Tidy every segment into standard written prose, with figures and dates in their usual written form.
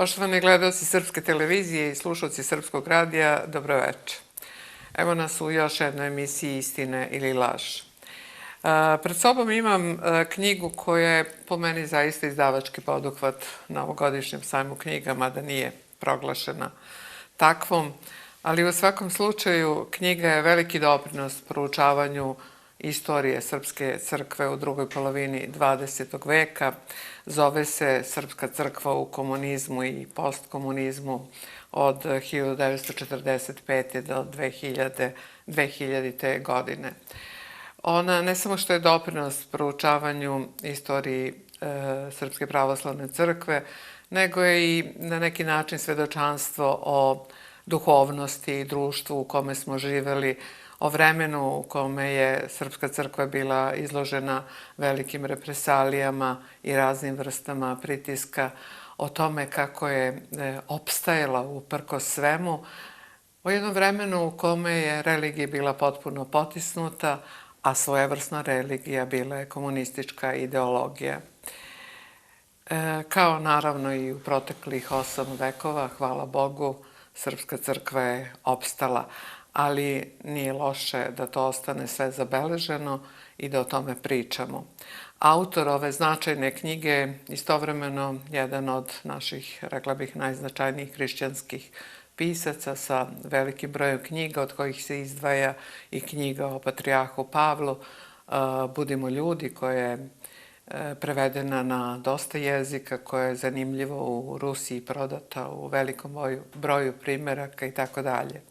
Poštovani gledalci Srpske televizije i slušalci Srpskog radija, dobroveče. Evo nas u još jednoj emisiji Istine ili laž. Pred sobom imam knjigu koja je po meni zaista izdavački poduhvat na ovogodišnjem sajmu knjiga, mada nije proglašena takvom, ali u svakom slučaju knjiga je veliki doprinos proučavanju istorije Srpske crkve u drugoj polovini 20. veka. Zove se Srpska crkva u komunizmu i postkomunizmu od 1945. do 2000. godine. Ona ne samo što je doprinos proučavanju istoriji Srpske pravoslavne crkve, nego je i na neki način svedočanstvo o duhovnosti i društvu u kome smo živeli, o vremenu u kome je Srpska crkva bila izložena velikim represalijama i raznim vrstama pritiska, o tome kako je opstajala uprkos svemu, o jednom vremenu u kome je religija bila potpuno potisnuta, a svojevrsna religija bila je komunistička ideologija. Kao naravno i u proteklih 8 vekova, hvala Bogu, Srpska crkva je opstala, ali nije loše da to ostane sve zabeleženo i da o tome pričamo. Autor ove značajne knjige je istovremeno jedan od naših, rekla bih, najznačajnijih hrišćanskih pisaca sa velikim brojem knjiga, od kojih se izdvaja i knjiga o Patrijarhu Pavlu, Budimo ljudi, koja je prevedena na dosta jezika, koja je zanimljivo u Rusiji prodata u velikom broju primeraka i tako dalje.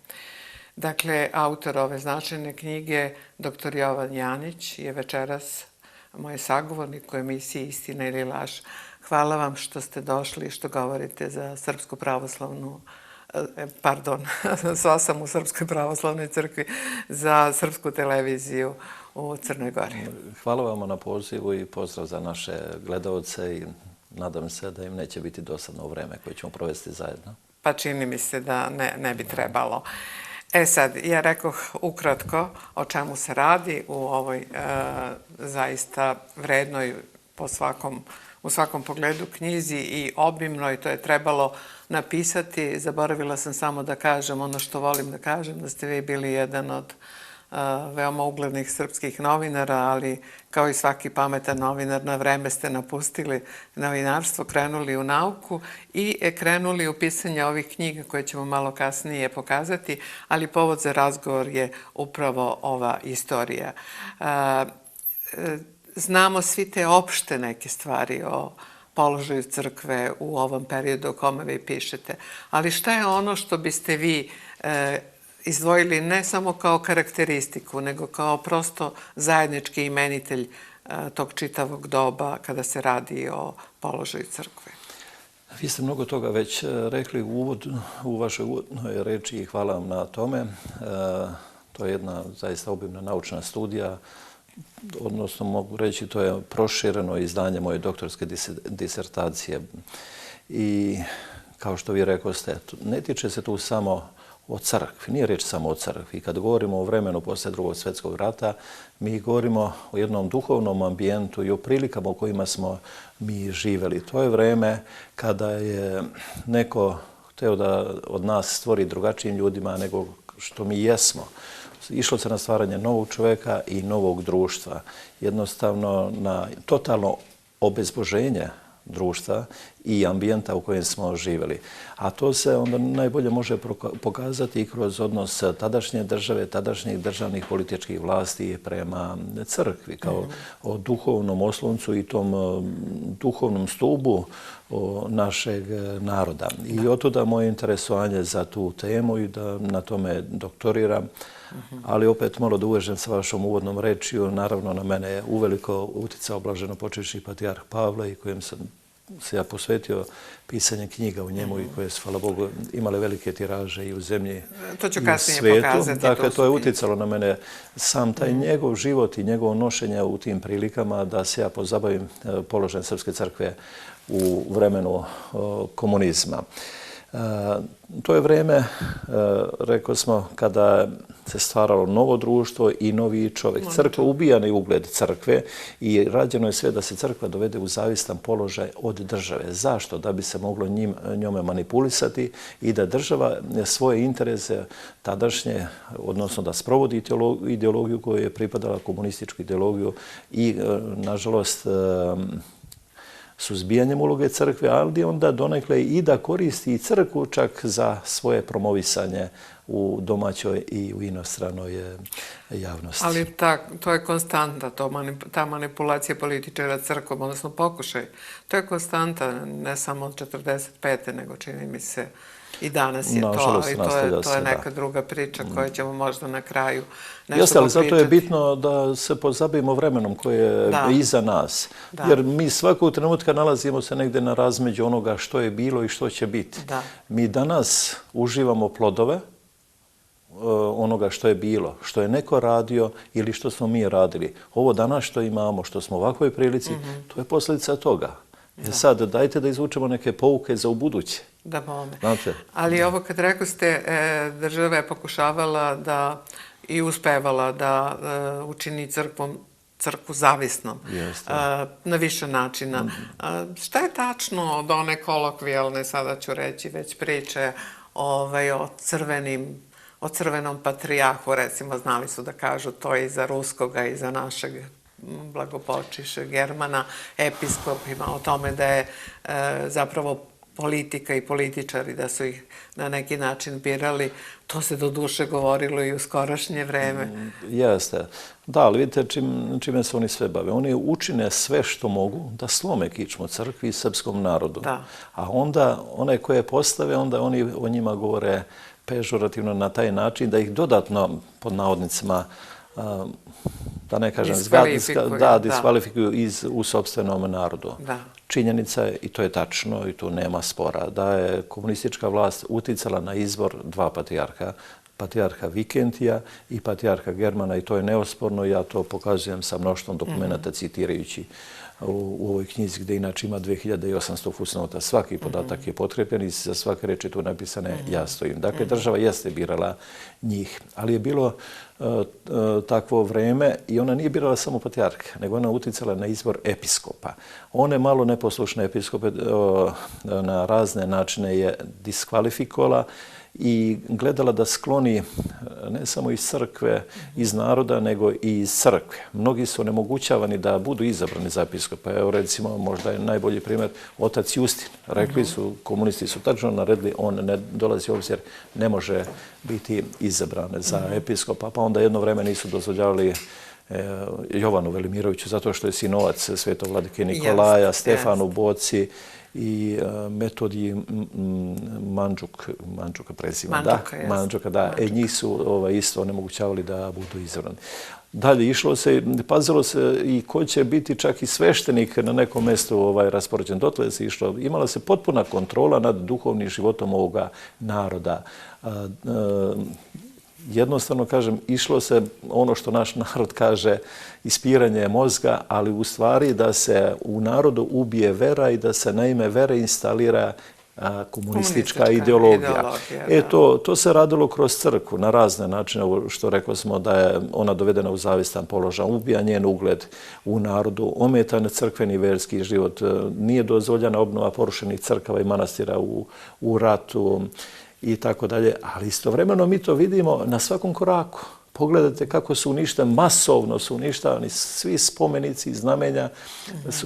Dakle, autor ove značajne knjige, dr. Jovan Janić, je večeras moj sagovornik u emisiji Istina ili laž. Hvala vam što ste došli i što govorite za Srpsku pravoslavnu, sva sam u Srpskoj pravoslavnoj crkvi, za Srpsku televiziju u Crnoj Gori. Hvala vam na pozivu i pozdrav za naše gledalce i nadam se da im neće biti dosadno vreme koje ćemo provesti zajedno. Pa čini mi se da ne bi trebalo. Sad, ja rekoh ukratko o čemu se radi u ovoj zaista vrednoj u svakom pogledu knjizi i obimnoj. To je trebalo napisati. Zaboravila sam samo da kažem ono što volim da kažem, da ste vi bili jedan od veoma uglednih srpskih novinara, ali kao i svaki pametan novinar, na vreme ste napustili novinarstvo, krenuli u nauku i krenuli u pisanje ovih knjiga koje ćemo malo kasnije pokazati, ali povod za razgovor je upravo ova istorija. Znamo svi te opšte neke stvari o položaju crkve u ovom periodu o kome vi pišete, ali šta je ono što biste vi izdvojili ne samo kao karakteristiku, nego kao prosto zajednički imenitelj tog čitavog doba kada se radi o položaju crkve? Vi ste mnogo toga već rekli u vašoj uvodnoj reči i hvala vam na tome. To je jedna zaista obimna naučna studija, odnosno mogu reći to je prošireno izdanje moje doktorske disertacije. I kao što vi rekoste, ne tiče se tu samo o crkvi, nije reč samo o crkvi. Kad govorimo o vremenu poslije Drugog svjetskog rata, mi govorimo o jednom duhovnom ambijentu i o prilikama u kojima smo mi živjeli. To je vreme kada je neko hteo da od nas stvori drugačijim ljudima nego što mi jesmo. Išlo se na stvaranje novog čovjeka i novog društva. Jednostavno na totalno obezboženje društva i ambijenta u kojem smo živjeli. A to se onda najbolje može pokazati i kroz odnos tadašnje države, tadašnjih državnih političkih vlasti prema crkvi, kao o duhovnom osloncu i tom duhovnom stubu našeg naroda. I otuda moje interesovanje za tu temu i da na tome doktoriram. Ali opet malo da uvežem sa vašom uvodnom rečju, naravno na mene je uveliko uticao blaženopočivši Patrijarh Pavle i kojem sam se ja posvetio pisanje knjiga u njemu i koje su, hvala Bogu, imale velike tiraže i u zemlji i u svijetu. Dakle, to je uticalo na mene sam taj njegov život i njegovo nošenje u tim prilikama da se ja pozabavim položajem Srpske crkve u vremenu komunizma. To je vreme, rekao smo, kada se stvaralo novo društvo i novi čovjek. Crkva ubijan je ugled crkve i rađeno je sve da se crkva dovede u zavistan položaj od države. Zašto? Da bi se moglo njome manipulisati i da država svoje interese tadašnje, odnosno da sprovodi ideologiju koju je pripadala, komunističku ideologiju i, nažalost, suzbijanjem uloge crkve, ali onda donekle i da koristi i crkvu čak za svoje promovisanje u domaćoj i u inostranoj javnosti. Ali to je konstanta, ta manipulacija političara crkvom, odnosno pokušaj. To je konstanta, ne samo od 45. nego čini mi se i danas je to, ali to je neka druga priča koju ćemo možda na kraju nešto Jeste, ali popričati. zato je bitno da se pozabavimo vremenom koje je iza nas. Jer mi svakog trenutka nalazimo se negdje na razmeđu onoga što je bilo i što će biti. Mi danas uživamo plodove onoga što je bilo, što je neko radio ili što smo mi radili. Ovo danas što imamo, što smo u ovakvoj prilici, to je posljedica toga. Sad, dajte da izvučemo neke pouke za ubuduće. Da bome. Ali ovo kad rekao ste, država je pokušavala da i uspevala da učini crkvu zavisnom na više načina. Šta je tačno od one kolokvijalne, sada ću reći, već priče o crvenom patrijarhu, recimo, znali su da kažu to i za ruskoga i za našeg blagopočiše Germana, episkopima, o tome da je zapravo politika i političari, da su ih na neki način birali. To se do duše govorilo i u skorašnje vreme. Jeste. Da, ali vidite čime se oni sve bave. Oni učine sve što mogu da slome kičmu crkvi i srpskom narodu. A onda one koje postave, onda oni o njima govore pežorativno na taj način da ih dodatno, pod navodnicima, da ne kažem, diskvalifikuju u sopstvenom narodu. Činjenica je, i to je tačno, i tu nema spora, da je komunistička vlast uticala na izbor dva patrijarha, patrijarha Vikentija i patrijarha Germana, i to je neosporno. Ja to pokazujem sa mnoštvom dokumenta citirajući u ovoj knjizi gdje inače ima 2800 fusnota. Svaki podatak je potkrepljen i za svake reči tu napisane ja stojim. Dakle, država jeste birala njih, ali je bilo takvo vreme i ona nije birala samo patrijarha, nego ona uticala na izbor episkopa. One malo neposlušne episkope na razne načine je diskvalifikovala i gledala da skloni ne samo iz crkve, iz naroda, nego i iz crkve. Mnogi su onemogućavani da budu izabrani za episkopa. Evo, recimo, možda je najbolji primjer otac Justin. Rekli su, komunisti su tačno naredili, on ne dolazi u obzir, ne može biti izabran za episkopa, pa onda jedno vreme nisu dozvoljavali Jovanu Velimiroviću, zato što je sinovac svetovladike Nikolaja, Stefanu Boci i Metodiji Mandžuka prezima. Mandžuka, da. Njih su isto onemogućavali da budu izabrani. Dalje, išlo se, pazilo se i ko će biti čak i sveštenik na nekom mjestu raspoređen. Dotle se išlo, imala se potpuna kontrola nad duhovnim životom ovoga naroda. Jednostavno, kažem, išlo se ono što naš narod kaže ispiranje mozga, ali u stvari da se u narodu ubije vera i da se na ime vere instalira komunistička ideologija. To se radilo kroz crkvu na razne načine, što rekao smo da je ona dovedena u zavistan položaj, ubija njen ugled u narodu, ometan crkveni verski život, nije dozvoljena obnova porušenih crkava i manastira u ratu i tako dalje, ali istovremeno mi to vidimo na svakom koraku. Pogledajte kako su uništeni, masovno su uništavani svi spomenici i znamenja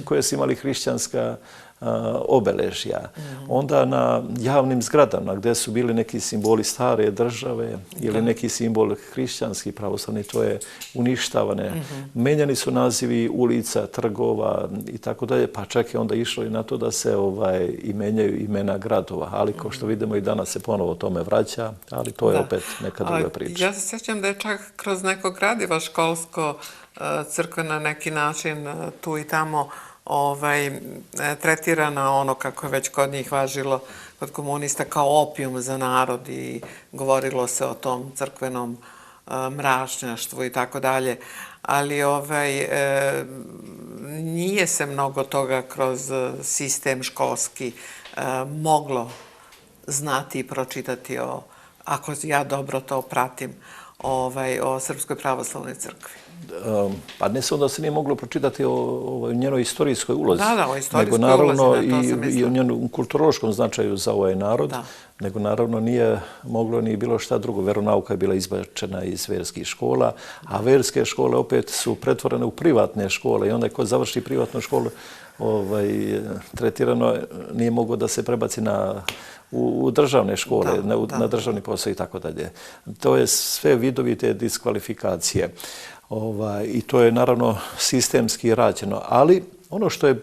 koje su imali hrišćanska obeležja. Onda na javnim zgradama gdje su bili neki simboli stare države ili neki simbol hrišćanski pravoslavni, to je uništavane. Menjani su nazivi ulica, trgova i tako dalje, pa čak je onda išlo i na to da se i menjaju imena gradova. Ali kao što vidimo i danas se ponovo o tome vraća, ali to je opet neka druga priča. Ja se sjećam da je čak kroz neko gradivo školsko crkva na neki način tu i tamo tretirana ono kako je već kod njih važilo kod komunista kao opijum za narod i govorilo se o tom crkvenom mračnjaštvu i tako dalje. Ali nije se mnogo toga kroz sistem školski moglo znati i pročitati, ako ja dobro to pratim, o Srpskoj pravoslavnoj crkvi? Pa ne samo da se nije moglo pročitati o njenoj istorijskoj ulozi, Da, o istorijskoj nego naravno ulozi, na to sam i mislila. o njenom kulturološkom značaju za ovaj narod, Da. nego naravno nije moglo ni bilo šta drugo. Veronauka je bila izbačena iz verskih škola, a verske škole opet su pretvorene u privatne škole i onda ko završi privatnu školu tretirano nije moglo da se prebaci u državne škole, na državni posao i tako dalje. To je sve vidovi te diskvalifikacije. I to je naravno sistemski rađeno. Ali ono što je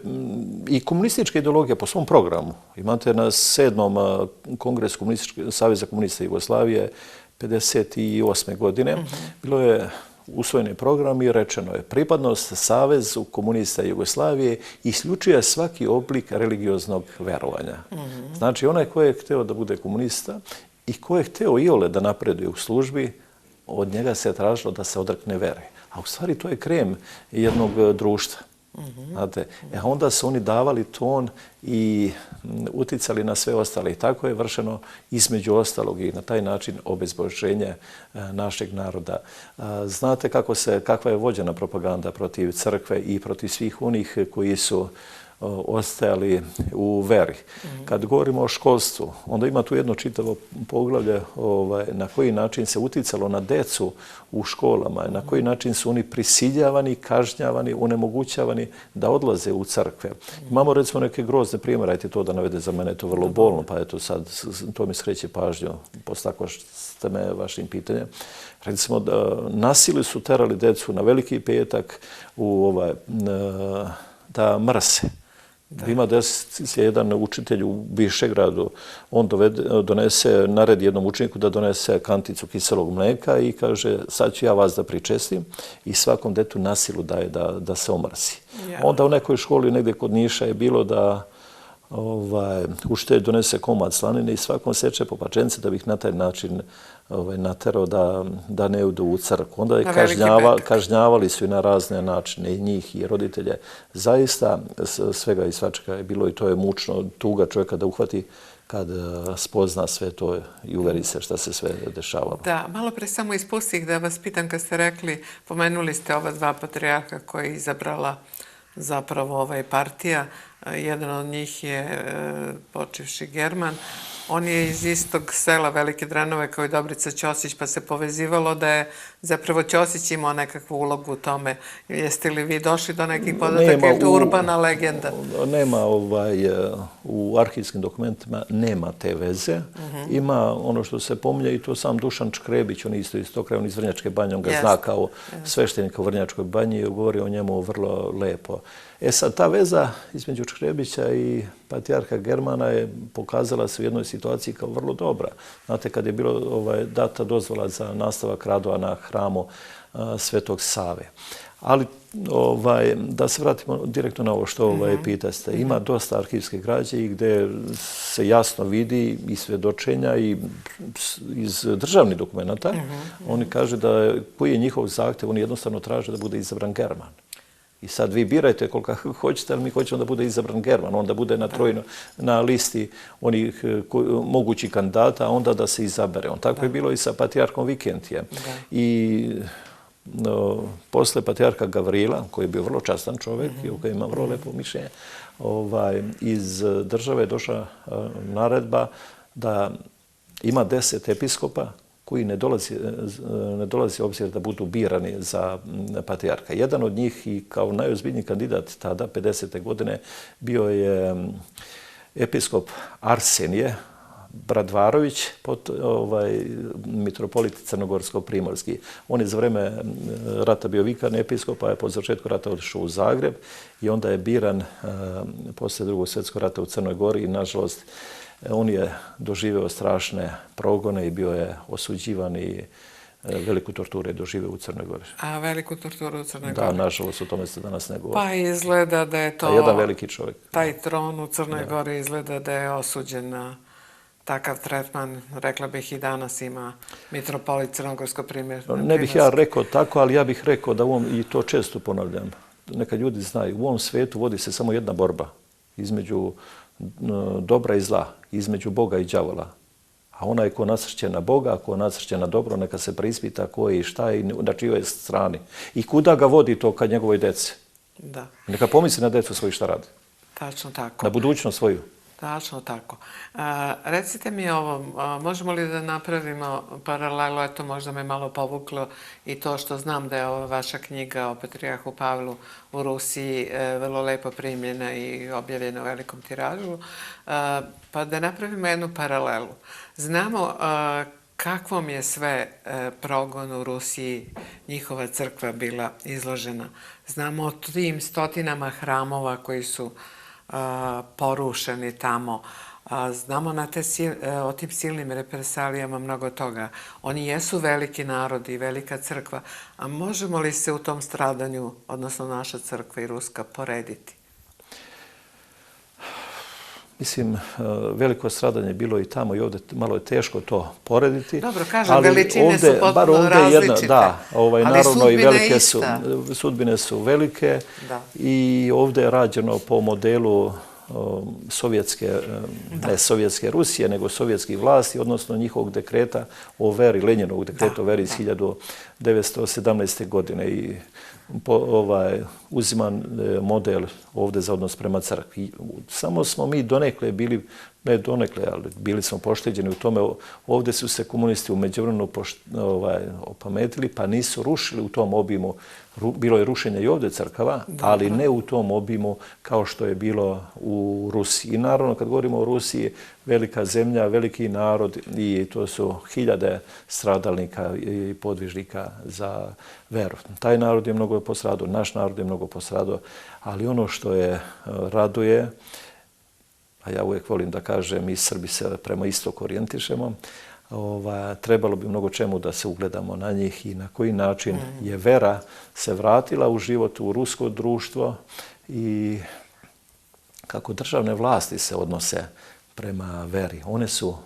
i komunistička ideologija po svom programu, imate na 7. kongresu Saveza komunista Jugoslavije 1958. godine, bilo je usvojeni program i rečeno je pripadnost Savezu komunista Jugoslavije isključuje svaki oblik religioznog verovanja. Znači, onaj ko je hteo da bude komunista i ko je hteo iole da napreduje u službi, od njega se tražilo da se odrekne vere. A u stvari to je krem jednog društva. Znate, onda su oni davali ton i uticali na sve ostale. I tako je vršeno između ostalog i na taj način obezboženje našeg naroda. Znate kakva je vođena propaganda protiv crkve i protiv svih onih koji su ostajali u veri. Kad govorimo o školstvu, onda ima tu jedno čitavo poglavlje na koji način se uticalo na decu u školama, na koji način su oni prisiljavani, kažnjavani, onemogućavani da odlaze u crkve. Imamo recimo neke grozne primjere, ajte to da navede, za mene je to vrlo bolno, pa eto sad to mi skreće pažnju, posle tako ste me vašim pitanjem. Recimo, nasili su terali decu na Veliki petak da mrse. Ima se jedan učitelj u Višegradu, on naredi jednom učeniku da donese kanticu kiselog mleka i kaže sad ću ja vas da pričestim i svakom detu na silu daje da se omrsi. Onda u nekoj školi negdje kod Niša je bilo da učitelj donese komad slanine i svakom seče po pačence da bi ih na taj način naterao da ne idu u crkvu. Onda je kažnjavali su i na razne načine, i njih i roditelje. Zaista svega i svačega je bilo i to je mučno, tuga čovjeka da uhvati kad spozna sve to i uveri se šta se sve dešavalo. Da, malo pre samo ispustih da vas pitam kad ste rekli, pomenuli ste ova dva patrijarha koje je izabrala zapravo partija. Jedan od njih je počivši German. On je iz istog sela Velike Dranove kao i Dobrica Ćosić, pa se povezivalo da je zapravo Ćosić imao nekakvu ulogu u tome. Jeste li vi došli do nekih podataka ili to urbana legenda? Nema u arhivskim dokumentima, nema te veze. Ima ono što se pominje i to sam Dušan Čkrebić, on isto iz tog kraja, on iz Vrnjačke banje, on ga zna kao sveštenika u Vrnjačkoj banji i govori o njemu vrlo lepo. Sad, ta veza između Čkrebića i patrijarha Germana je pokazala se u jednoj situaciji kao vrlo dobra. Znate, kad je bilo data dozvola za nastavak radova na hramu Svetog Save. Ali da se vratimo direktno na ovo što pitaste. Ima dosta arhivske građe i gde se jasno vidi i svjedočenja i iz državnih dokumenta. Oni kažu da koji je njihov zahtev, oni jednostavno traže da bude izabran German. I sad vi birajte koliko hoćete, ali mi hoćemo da bude izabran German, onda bude na listi onih mogućih kandidata, a onda da se izabere. Tako je bilo i sa patrijarhom Vikentijem. I posle patrijarha Gavrila, koji je bio vrlo častan čovjek i u kojem ima vrlo lepo mišljenje, iz države je došla naredba da ima 10 episkopa koji ne dolazi obzir da budu birani za patrijarha. Jedan od njih i kao najozbiljniji kandidat tada, 50. godine, bio je episkop Arsenije Bradvarović, mitropolit Crnogorsko-Primorski. On je za vreme rata bio vikarni episkop, pa je po začetku rata otišao u Zagreb i onda je biran posle Drugog svjetskog rata u Crnoj Gori i nažalost on je doživeo strašne progone i bio je osuđivan i veliku torturu je doživeo u Crnoj Gori. A veliku torturu u Crnoj Gori? Da, nažalost, o tome se danas ne govori. Pa izgleda da je to... Jedan veliki čovjek. Taj tron u Crnoj Gori izgleda da je osuđen na takav tretman. Rekla bih i danas ima mitropolit Crnogorsko-Primorski. Ne bih ja rekao tako, ali ja bih rekao da i to često ponavljam, neka ljudi znaju, u ovom svijetu vodi se samo jedna borba između dobra i zla, između Boga i đavola. A onaj ko nasrće na Boga, ko nasrće na dobro, neka se preispita ko je i šta je i na čijoj strani. I kuda ga vodi to kad njegovoj deci? Da. Neka pomisli na decu svoju šta radi. Tačno tako. Na budućnost svoju. Tačno tako. Recite mi ovo, možemo li da napravimo paralelu, eto možda me malo povuklo i to što znam da je ova vaša knjiga o Patrijarhu Pavlu u Rusiji vrlo lepo primljena i objavljena u velikom tiražu, pa da napravimo jednu paralelu. Znamo kakvom je sve progon u Rusiji njihova crkva bila izložena. Znamo o tim stotinama hramova koji su porušeni tamo. Znamo o tim silnim represalijama mnogo toga. Oni jesu veliki narod i velika crkva, a možemo li se u tom stradanju, odnosno naša crkva i ruska, porediti? Mislim, veliko stradanje je bilo i tamo i ovdje malo je teško to porediti. Dobro, kažem, veličine su potpuno različite. Da, naravno i velike su, sudbine su velike i ovdje je rađeno po modelu sovjetske, ne sovjetske Rusije, nego sovjetskih vlasti, odnosno njihovog dekreta o veri, Lenjinovog dekreta o veri iz 1917. godine i uziman model ovdje za odnos prema crkvi. Samo smo mi donekle bili, ne donekle, ali bili smo pošteđeni u tome. Ovdje su se komunisti u međuvremenu opametili, pa nisu rušili u tom obimu. Bilo je rušenje i ovdje crkava, ali ne u tom obimu kao što je bilo u Rusiji. I naravno, kad govorimo o Rusiji, velika zemlja, veliki narod i to su hiljade stradalnika i podvižnika za veru. Taj narod je mnogo postradao, naš narod je mnogo postradao, ali ono što je raduje, a ja uvijek volim da kažem, mi Srbi se prema istoku orijentišemo, trebalo bi mnogo čemu da se ugledamo na njih i na koji način je vera se vratila u život, u rusko društvo i kako državne vlasti se odnose prema veri. One su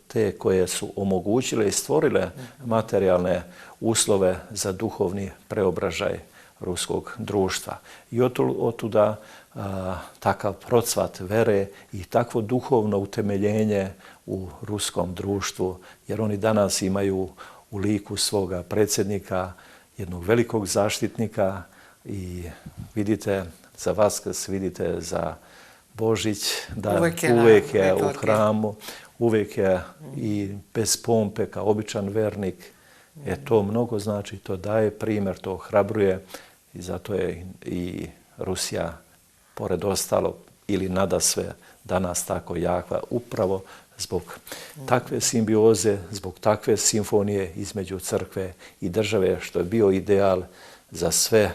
te koje su omogućile i stvorile materijalne uslove za duhovni preobražaj ruskog društva. I otuda takav procvat vere i takvo duhovno utemeljenje u ruskom društvu, jer oni danas imaju u liku svoga predsjednika jednog velikog zaštitnika i vidite za Vaskrs, vidite za Božić, da uvijek je u hramu, uvijek je i bez pompe kao običan vernik. To mnogo znači, to daje primjer, to ohrabruje i zato je i Rusija, pored ostalo, ili nadasve danas tako jaka, upravo zbog takve simbioze, zbog takve simfonije između crkve i države, što je bio ideal za sve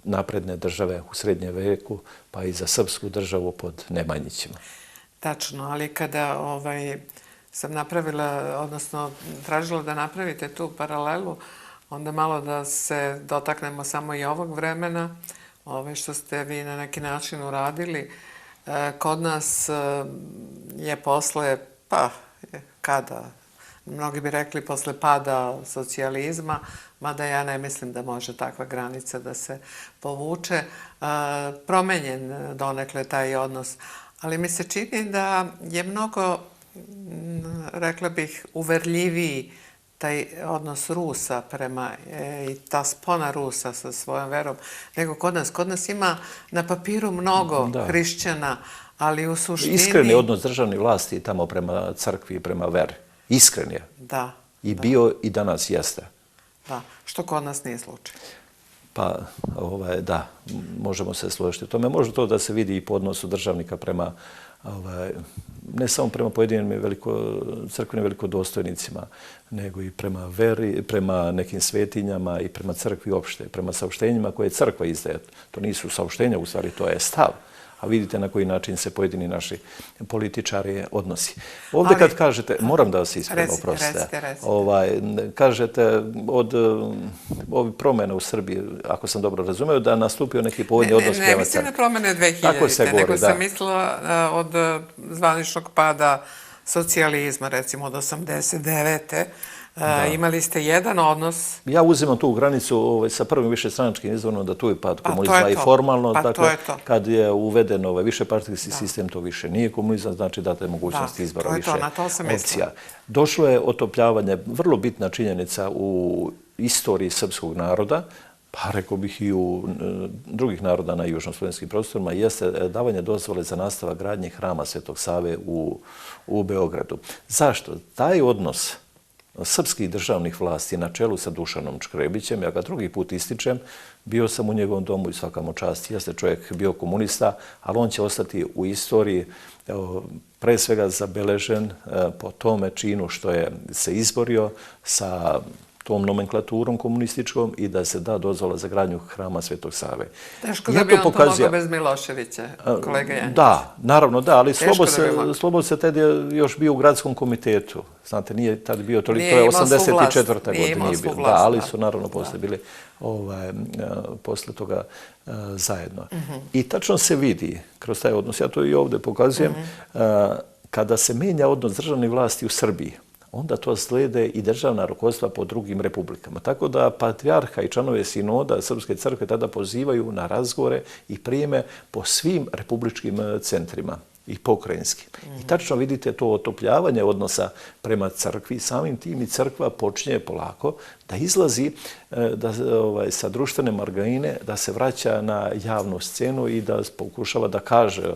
napredne države u srednjem veku, pa i za srpsku državu pod Nemanjićima. Tačno, ali kada sam napravila, odnosno tražila da napravite tu paralelu, onda malo da se dotaknemo samo i ovog vremena, što ste vi na neki način uradili. Kod nas je posle, kada, mnogi bi rekli posle pada socijalizma, mada ja ne mislim da može takva granica da se povuče, promenjen donekle taj odnos. Ali mi se čini da je mnogo, rekla bih, uverljiviji taj odnos Rusa prema i ta spona Rusa sa svojom verom, nego kod nas. Kod nas ima na papiru mnogo hrišćana, ali u suštini... Iskreni odnos državne vlasti tamo prema crkvi i prema veri. Iskren je. Da. I bio i danas jeste. Da, što kod nas nije slučaj. Pa, da, možemo se složiti u tome. Može to da se vidi i po odnosu državnika prema, ne samo prema pojedinim crkvenim velikodostojnicima, nego i prema veri, prema nekim svetinjama i prema crkvi uopšte, prema saopštenjima koje crkva izdaje. To nisu saopštenja, u stvari to je stav. A vidite na koji način se pojedini naši političari odnosi. Ovdje kad kažete, moram da vas ispravim, oprostite, kažete od ovih promjena u Srbiji, ako sam dobro razumeo, da nastupio neki povoljni odnos prema crkvi. Ne mislim na promjene 2000. Nego sam mislila od zvaničnog pada socijalizma, recimo od 89. Imali ste jedan odnos. Ja uzimam tu granicu sa prvim višestranačkim izborom, da tu je pad komunizma i formalno. Dakle, kad je uveden višepartijski sistem, to više nije komunizam, znači date mogućnost izbora više opcija. Došlo je otopljavanje, vrlo bitna činjenica u istoriji srpskog naroda, pa rekao bih i u drugih naroda na južnoslovenskim prostorima, jeste davanje dozvole za nastavak gradnje hrama Svetog Save u Beogradu. Zašto? Taj odnos srpskih državnih vlasti na čelu sa Dušanom Škrebićem, ja ga drugi put ističem, bio sam u njegovom domu i svaka mu čast. Jeste čovjek bio komunista, ali on će ostati u istoriji pre svega zabeležen po tome činu što je se izborio sa tom nomenklaturom komunističkom i da se da dozvola za gradnju hrama Svetog Save. Teško da bi on to mogao bez Miloševića, kolega Janjić. Da, naravno da, ali Slobod se tad je još bio u gradskom komitetu. Znate, nije tad bio toliko, to je 84. godina nije bilo. Da, ali su naravno posle bili posle toga zajedno. I tačno se vidi kroz taj odnos, ja to i ovdje pokazujem, kada se menja odnos državne vlasti u Srbiji, onda to slijede i državna rukovodstva po drugim republikama. Tako da patrijarha i članove sinoda Srpske crkve tada pozivaju na razgovore i prijeme po svim republičkim centrima i pokrajinskim. I tačno vidite to otopljavanje odnosa prema crkvi. Samim tim i crkva počinje polako da izlazi sa društvene margine, da se vraća na javnu scenu i da pokušava da kaže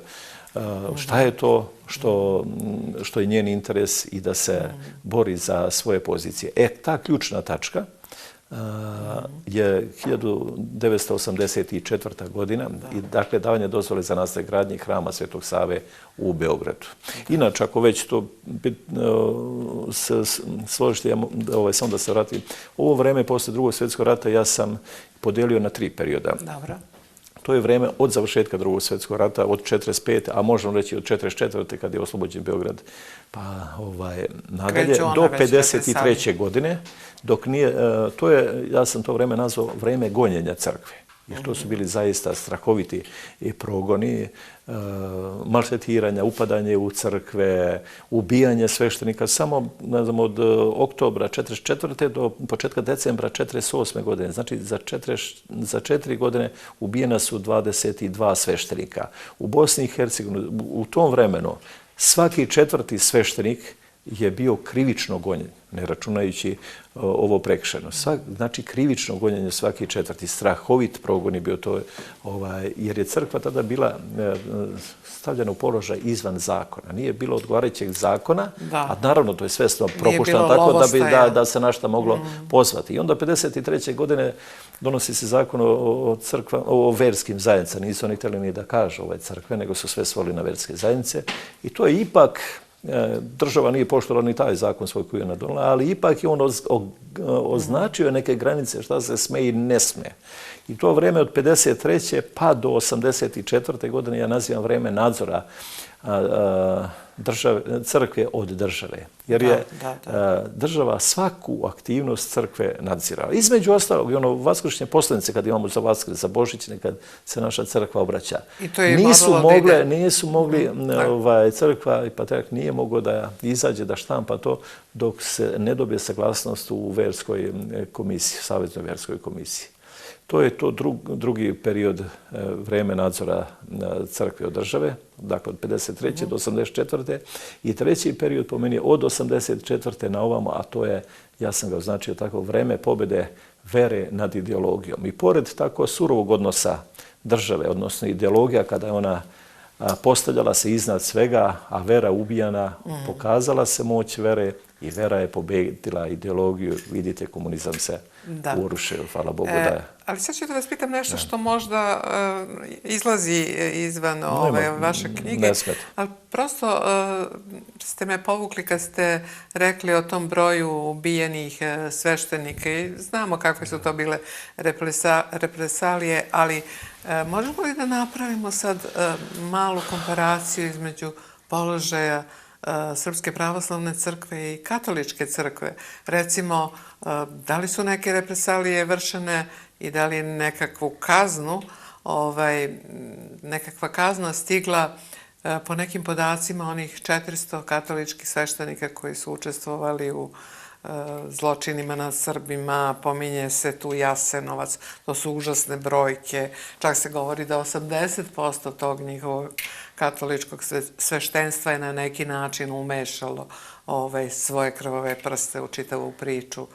šta je to što je njen interes i da se bori za svoje pozicije. Ta ključna tačka je 1984. godina i dakle davanje dozvole za nastavak gradnje hrama Svetog Save u Beogradu. Inače, ako već to složite, samo da se vratim, ovo vreme posle Drugog svjetskog rata ja sam podelio na 3 perioda. Dobro. To je vreme od završetka Drugog svjetskog rata, od 1945. a možemo reći od 1944. kad je oslobođen Beograd, pa nadalje, do 1953. godine, dok nije, to je, ja sam to vreme nazvao vreme gonjenja crkve. Jer to su bili zaista strahoviti progoni, maltretiranja, upadanje u crkve, ubijanje sveštenika. Samo, ne znam, od oktobra 1944. do početka decembra 1948. godine. Znači, za 4 godine ubijena su 22 sveštenika. U Bosni i Hercegovini, u tom vremenu, svaki 4. sveštenik je bio krivično gonjen, ne računajući ovo prekršajno. Znači, krivično gonjenje svaki 4. strahovit progon je bio to, jer je crkva tada bila stavljena u položaj izvan zakona. Nije bilo odgovarajućeg zakona, a naravno to je svesno propušteno tako da se na šta moglo pozvati. I onda 1953. godine donosi se zakon o verskim zajednicama. Nisu oni htjeli ni da kažu crkve, nego su sve svoli na verske zajednice. I to je ipak, država nije poštovala ni taj zakon svoj koji je nadonala, ali ipak je on označio neke granice šta se sme i ne sme. I to vreme od 1953. pa do 1984. godine ja nazivam vreme nadzora crkve od države. Jer je država svaku aktivnost crkve nadzirala. Između ostalog, i ono vaskršnje poslanice kad imamo za Vaskrs, za Božić, kad se naša crkva obraća. Nisu mogli, crkva i patrijarh nije mogao da izađe, da štampa to, dok se ne dobije saglasnost u verskoj komisiji, Saveznoj verskoj komisiji. To je to drugi period vreme nadzora crkve od države, dakle od 1953. do 1984. I treći period po meni od 1984. na ovamo, a to je, ja sam ga označio tako, vreme pobjede vere nad ideologijom. I pored tako surovog odnosa države, odnosno ideologija, kada je ona postavljala se iznad svega, a vera ubijana, pokazala se moć vere i vera je pobedila ideologiju. Vidite, komunizam se urušio, hvala Bogu da je. Ali sad ću da vas pitam nešto što možda izlazi izvan vaše knjige. Ne smeta. Ali prosto ste me povukli kad ste rekli o tom broju ubijenih sveštenika i znamo kakve su to bile represalije, ali možemo li da napravimo sad malu komparaciju između položaja Srpske pravoslavne crkve i katoličke crkve? Recimo, da li su neke represalije vršene i da li je nekakva kazna stigla po nekim podacima onih 400 katoličkih sveštenika koji su učestvovali u zločinima nad Srbima, pominje se tu Jasenovac, to su užasne brojke, čak se govori da 80% tog njihovog katoličkog sveštenstva je na neki način umešalo svoje krvave prste u čitavu priču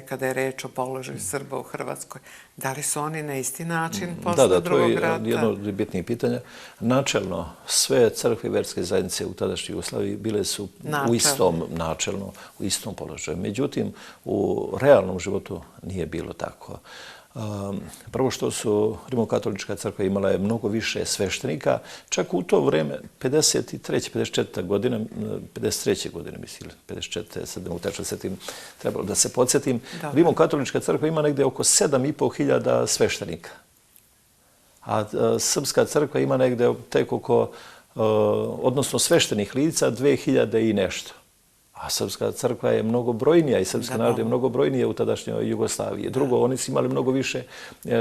kada je reč o položaju Srba u Hrvatskoj. Da li su oni na isti način posle drugog rata? Da, to je jedno od bitnijih pitanja. Načelno, sve crkve i verske zajednice u tadašnjoj Jugoslaviji bile su u istom položaju. Međutim, u realnom životu nije bilo tako. Prvo što su Rimokatolička crkva imala je mnogo više sveštenika, čak u to vreme, 53. 54. godine, 53. godine, mislim, 54. sad ne mogu tačno setim, trebalo da se podsjetim, Rimokatolička crkva ima negde oko 7.500 sveštenika. A Srpska crkva ima negde tek oko, odnosno sveštenih lica, 2000 i nešto. A Srpska crkva je mnogo brojnija i srpski narod je mnogo brojnije u tadašnjoj Jugoslaviji. Drugo, oni su imali mnogo više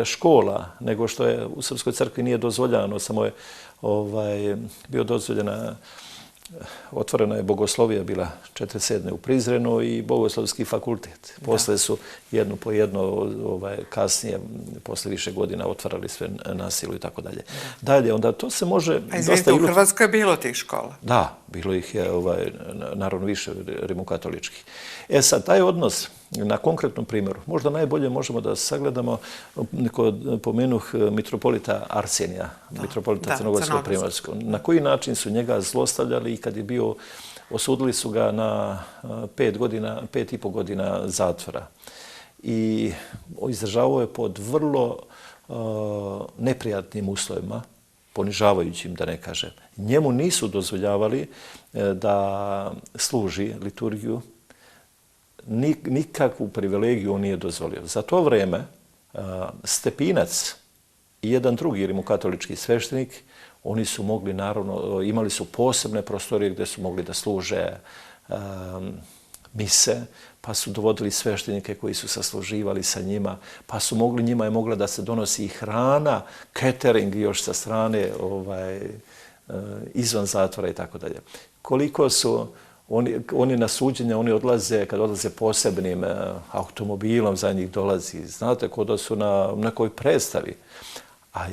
škola nego što je u Srpskoj crkvi nije dozvoljano. Samo je bio dozvoljena, otvorena je bogoslovija bila 47. u Prizrenu i bogoslovski fakultet. Posle su jedno po jedno kasnije, posle više godina otvarali sve na silu i tako dalje. Dalje, onda to se može... A izvinite, u Hrvatskoj je bilo tih škola? Da, bilo ih je naravno više rimokatoličkih. E sad, taj odnos na konkretnom primjeru, možda najbolje možemo da sagledamo, pomenuh mitropolita Arsenija, mitropolita Crnogorsko-Primorskog. Na koji način su njega zlostavljali i kad je bio, osudili su ga na 5,5 godina zatvora. I izdržavao je pod vrlo neprijatnim uslovima, ponižavajućim da ne kažem. Njemu nisu dozvoljavali da služi liturgiju, nikakvu privilegiju on nije dozvolio. Za to vreme Stepinac i jedan drugi rimokatolički sveštenik, oni su mogli, naravno, imali su posebne prostorije gdje su mogli da služe mise, pa su dovodili sveštenike koji su sasluživali sa njima, pa su mogli, njima je mogla da se donosi i hrana, catering još sa strane izvan zatvora i tako dalje. Koliko su oni na suđenje, oni odlaze, kad odlaze posebnim automobilom, za njih dolazi, znate, kod da su na nekoj predstavi. A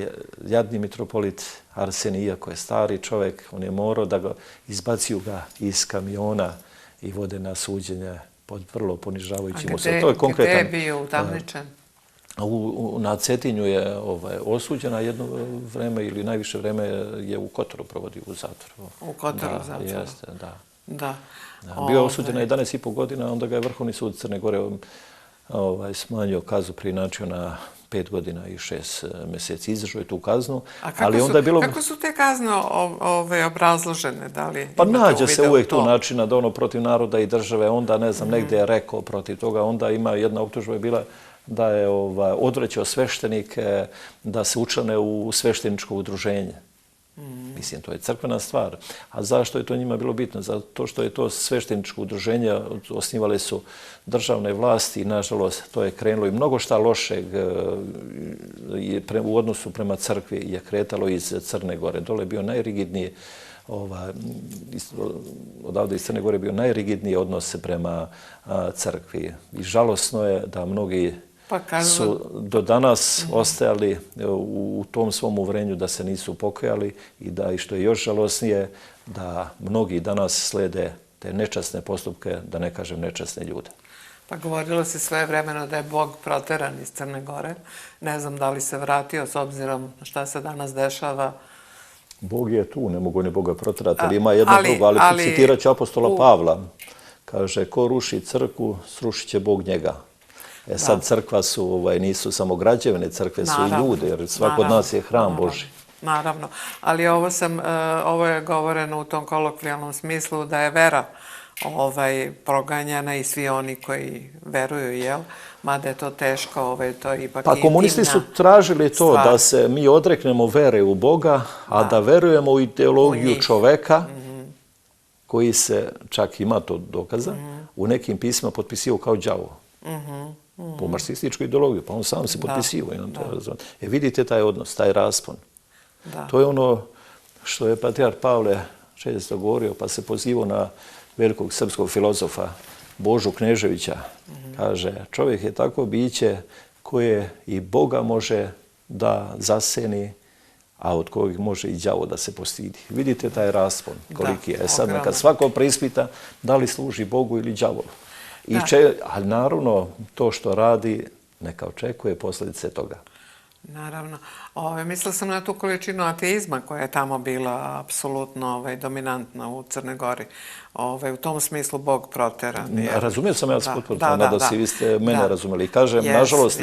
jadni mitropolit Arsenij, iako je stari čovjek, on je morao da ga izbacuju ga iz kamiona i vode na suđenje pod vrlo ponižavajućim uslovima. Gde je bio utamničen? Na Cetinju je osuđena, jedno vreme ili najviše vreme je u Kotoru provodio u zatvoru. U Kotoru u zatvoru? Jeste, da. Da. Bio je osuđen na 11,5 godina, onda ga je Vrhovni sud Crne Gore smanjio kaznu, preinačio na 5 godina i 6 mjeseci. Izdržao je tu kaznu. A kako su te kazne obrazložene? Pa nađe se uvijek tu načina da ono protiv naroda i države, onda ne znam, negdje je rekao protiv toga, onda ima jedna optužba je bila da je odvraćao sveštenike da se učlane u svešteničko udruženje. Mislim, to je crkvena stvar. A zašto je to njima bilo bitno? Zato što je to svešteničko udruženje, osnivale su državne vlasti i, nažalost, to je krenulo i mnogo šta lošeg u odnosu prema crkvi je kretalo iz Crne Gore. Dole je bio najrigidniji, odavde iz Crne Gore je bio najrigidniji odnos prema crkvi. I žalosno je da mnogi su do danas ostajali u tom svom uvrenju da se nisu pokajali i da, i što je još žalosnije, da mnogi danas slede te nečasne postupke, da ne kažem nečasne ljude. Pa govorilo se sve vremeno da je Bog proteran iz Crne Gore. Ne znam da li se vratio s obzirom na šta se danas dešava. Bog je tu, ne mogu ni Boga proterati, ali ima jedno drugo, ali citirat ću apostola Pavla. Kaže, ko ruši crkvu, srušit će Bog njega. Sad crkva nisu samo građevine, crkve su i ljudi, jer svako od nas je hram Božji. Naravno, ali ovo je govoreno u tom kolokvijalnom smislu da je vera proganjana i svi oni koji veruju, jel? Mada je to teško, to je ipak intimna. Pa komunisti su tražili to, da se mi odreknemo vere u Boga, a da verujemo u ideologiju čoveka, koji se, čak ima to dokaza, u nekim pismima potpisio kao đavo. Po marksističkoj ideologiji, pa on sam se potpisio. Vidite taj odnos, taj raspon. To je ono što je patrijarh Pavle često govorio, pa se pozivao na velikog srpskog filozofa Božu Kneževića. Kaže, čovjek je tako biće koje i Boga može da zaseni, a od kojeg može i đavo da se postidi. Vidite taj raspon koliki je. Sad neka svako preispita da li služi Bogu ili đavolu. Ali naravno to što radi neka očekuje posljedice toga. Naravno. Mislila sam na tu količinu ateizma koja je tamo bila apsolutno dominantna u Crnoj Gori. U tom smislu Bog proteran. Razumio sam ja potpuno, da si vi ste mene razumeli. Kažem, nažalost,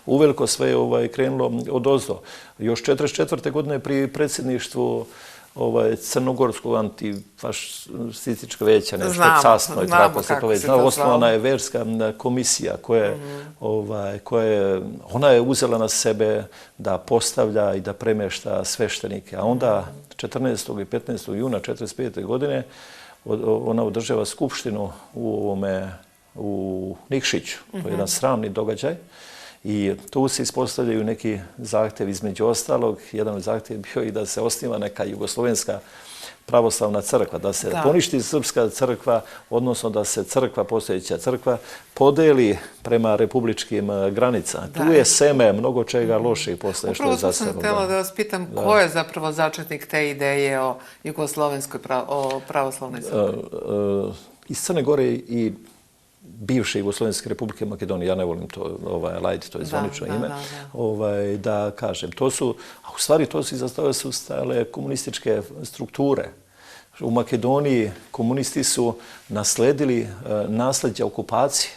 uveliko sve je krenulo odozdo. Još 1944. godine pri predsjedništvu Crnogorskog antifašističkog veća, nešto casno i tako se to već zna. Osnovana je verska komisija ona je uzela na sebe da postavlja i da premješta sveštenike. A onda 14. i 15. juna 1945. godine ona održava skupštinu u Nikšiću. To je jedan sramni događaj. I tu se ispostavljaju neki zahtjevi, između ostalog. Jedan od zahtjeva je bio i da se osniva neka jugoslovenska pravoslavna crkva, da se poništi srpska crkva, odnosno da se postojeća crkva, podeli prema republičkim granicama. Tu je seme mnogo čega lošeg posle što je zasebno. Upravo sam htjela da vas pitam ko je zapravo začetnik te ideje o jugoslovenskoj pravoslavnoj crkvi? Iz Crne Gore i bivše Jugoslovenske republike Makedonije, ja ne volim to lajiti, to je zvanično ime, da kažem. To su, a u stvari to su iza toga su stajale komunističke strukture. U Makedoniji komunisti su nasledili nasljeđe okupacije.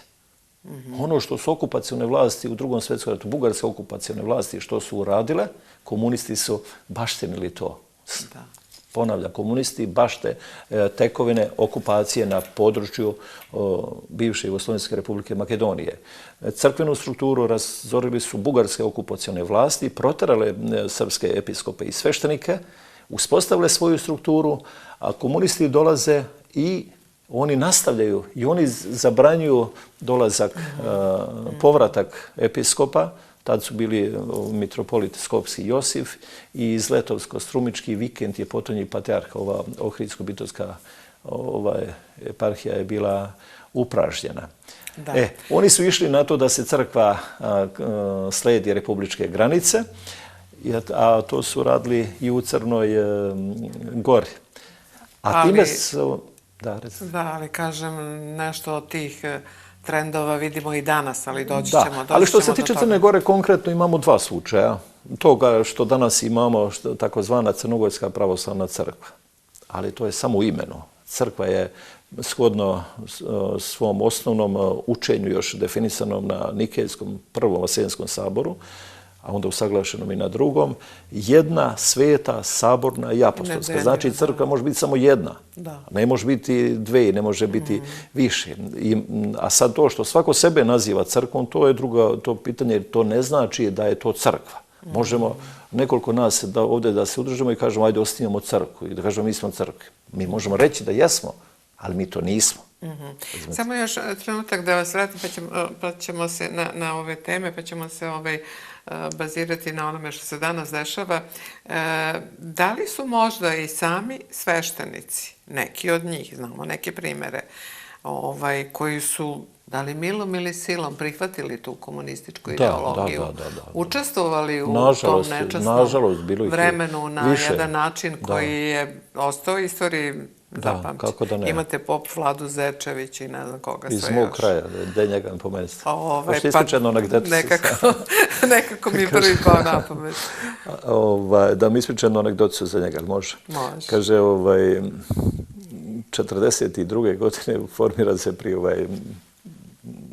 Ono što su okupacione vlasti u Drugom svjetskom ratu, bugarske okupacione vlasti, što su uradile, komunisti su baštinili to. Ponavljam, komunisti bašte tekovine okupacije na području bivše Jugoslovenske republike Makedonije. Crkvenu strukturu razorili su bugarske okupacione vlasti, proterale srpske episkope i sveštenike, uspostavile svoju strukturu, a komunisti dolaze i oni nastavljaju i oni zabranjuju dolazak, povratak episkopa. Tad su bili mitropolit Skopski Josif i Zletovsko-Strumički vikend je potonji patrijarh. Ova Ohridsko-Bitovska eparhija je bila upražnjena. Oni su išli na to da se crkva sledi republičke granice, a to su radili i u Crnoj Gori. A time su... Da, ali kažem nešto od tih trendova vidimo i danas, ali doći ćemo do toga. Ali što se tiče Crne Gore, konkretno imamo dva slučaja. Toga što danas imamo takozvana Crnogorska pravoslavna crkva. Ali to je samo u imenu. Crkva je shodno svom osnovnom učenju još definisanom na Nikejskom prvom Vaseljenskom saboru, a onda usaglašenom i na drugom, jedna sveta, saborna i apostolska. Znači crkva može biti samo jedna. Ne može biti dve, ne može biti više. A sad to što svako sebe naziva crkvom, to je to pitanje, to ne znači da je to crkva. Možemo nekoliko nas ovdje da se udružimo i kažemo ajde osnivamo crkvu i da kažemo mi smo crkvi. Mi možemo reći da jesmo, ali mi to nismo. Samo još trenutak da vas vratim pa ćemo se na ove teme, pa ćemo se bazirati na onome što se danas dešava. Da li su možda i sami sveštenici, neki od njih, znamo neke primere, koji su, da li milom ili silom, prihvatili tu komunističku ideologiju, učestvovali u tom nečasnom vremenu na jedan način koji je ostao u istoriji zapamćen. Imate pop Vladu Zečević i ne znam koga sve još. Iz mog kraja, da je njega pomenete. Možete ispričati anegdotu. Nekako mi prvi pao na pamet. Da mi ispričamo anegdotu za njega, može? Može. Kaže, 1942. godine formira se pri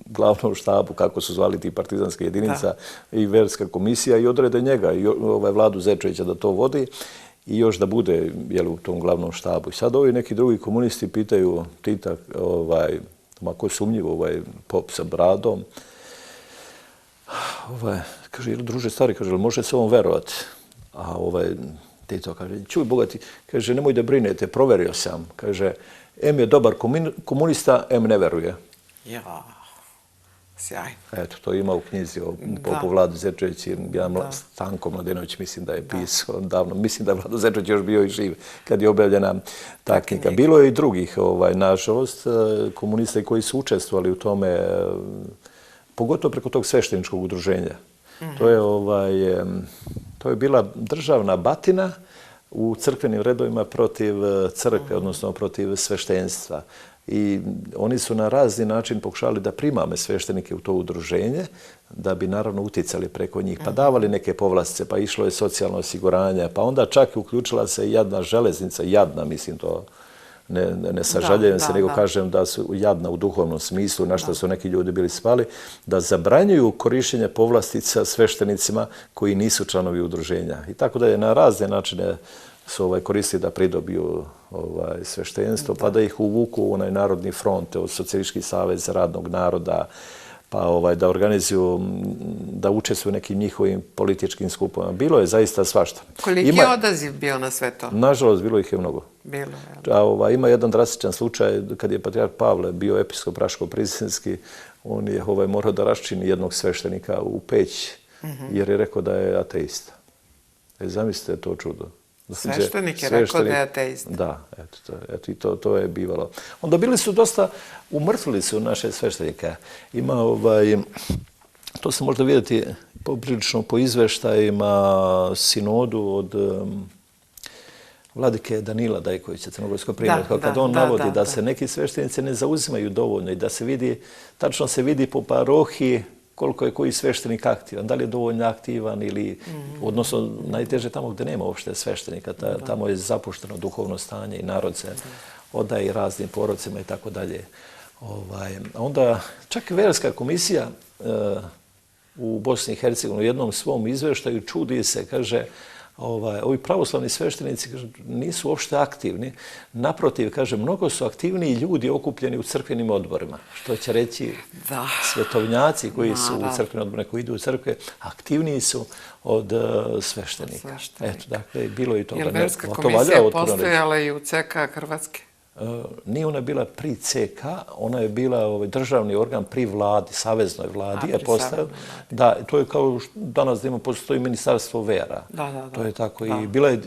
glavnom štabu, kako su zvali ti partizanske jedinica, i verska komisija i odrede njega, i Vladu Zečevića da to vodi i još da bude u tom glavnom štabu. I sad ovi neki drugi komunisti pitaju Tita, mako sumnjivo, pop sa bradom, kaže, druže stari, kaže, može se ovom verovati? A Tito kaže, čuj bogati, kaže, nemoj da brinete, proverio sam, kaže, M je dobar komunista, M ne veruje. Ja, Sjajno. Eto, to ima u knjizi o popu Vladu Zečević i Stanko Mladenović, mislim da je pisao davno. Mislim da je Vlado Zečević još bio i živ kad je objavljena ta knjiga. Bilo je i drugih, nažalost, komunista koji su učestvovali u tome, pogotovo preko tog svešteničkog udruženja. To je bila državna batina u crkvenim redovima protiv crkve, odnosno protiv sveštenstva. I oni su na razni način pokušali da primame sveštenike u to udruženje, da bi naravno uticali preko njih, pa davali neke povlastice, pa išlo je socijalno osiguranje, pa onda čak i uključila se jadna železnica, jadna, mislim to ne sažaljujem se, nego kažem da su jadna u duhovnom smislu, na što su neki ljudi bili spali, da zabranjuju korištenje povlastica sveštenicima koji nisu članovi udruženja. I tako da je na razne načine su koristili da pridobiju sveštenstvo, pa da ih uvuku u onaj Narodni front, Socijalistički savez radnog naroda, pa da organizuju, da učestvuju u nekim njihovim političkim skupovima. Bilo je zaista svašta. Koliki je odaziv bio na sve to? Nažalost, bilo ih je mnogo. Ima jedan drastičan slučaj kad je patrijarh Pavle bio episkop Raško-Prisinski, on je morao da raščini jednog sveštenika u peć, jer je rekao da je ateista. Zamislite to čudo. Sveštenik je rekao da je ateista. Da, eto, i to je bivalo. Onda bili su dosta, umrtvili su naše sveštenike. Ima, to se možda vidjeti poprilično po izveštajima sinodu od vladike Danila Dajkovića, crnogorskog primjerka, kad on navodi da se neki sveštenici ne zauzimaju dovoljno i da se vidi, tačno se vidi po parohiji koliko je koji sveštenik aktivan, da li je dovoljno aktivan ili, odnosno najteže tamo gdje nema uopšte sveštenika, tamo je zapušteno duhovno stanje i narod se odaje raznim porocima i tako dalje. Onda čak i Verska komisija u Bosni i Hercegovini u jednom svom izveštaju čudi se, kaže, ovi pravoslavni sveštenici nisu uopšte aktivni. Naprotiv, kaže, mnogo su aktivniji ljudi okupljeni u crkvenim odborima. Što će reći svetovnjaci koji su u crkvenim odborima, koji idu u crkve, aktivniji su od sveštenika. Eto, dakle, bilo je i toga. Je li Verska komisija postojala i u CK Hrvatske? Nije ona bila pri CK, ona je bila državni organ pri vladi, saveznoj vladi. Da, to je kao danas da postoji ministarstvo vera. To je tako i bila je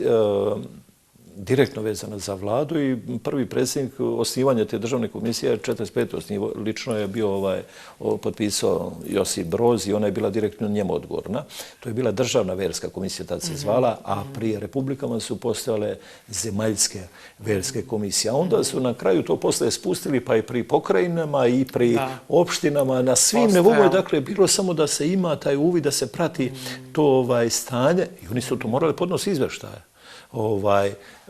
direktno vezana za vladu i prvi predsjednik osnivanja te državne komisije 45. osnivo, lično je bio potpisao Josip Broz i ona je bila direktno njemu odgovorna. To je bila državna verska komisija, tad se zvala, a prije republikama su postojale zemaljske verske komisije. A onda su na kraju to posle spustili pa i pri pokrajinama i pri opštinama, na svim nivouima, dakle, bilo samo da se ima taj uvid, da se prati to stanje i oni su to morali podnositi izveštaje.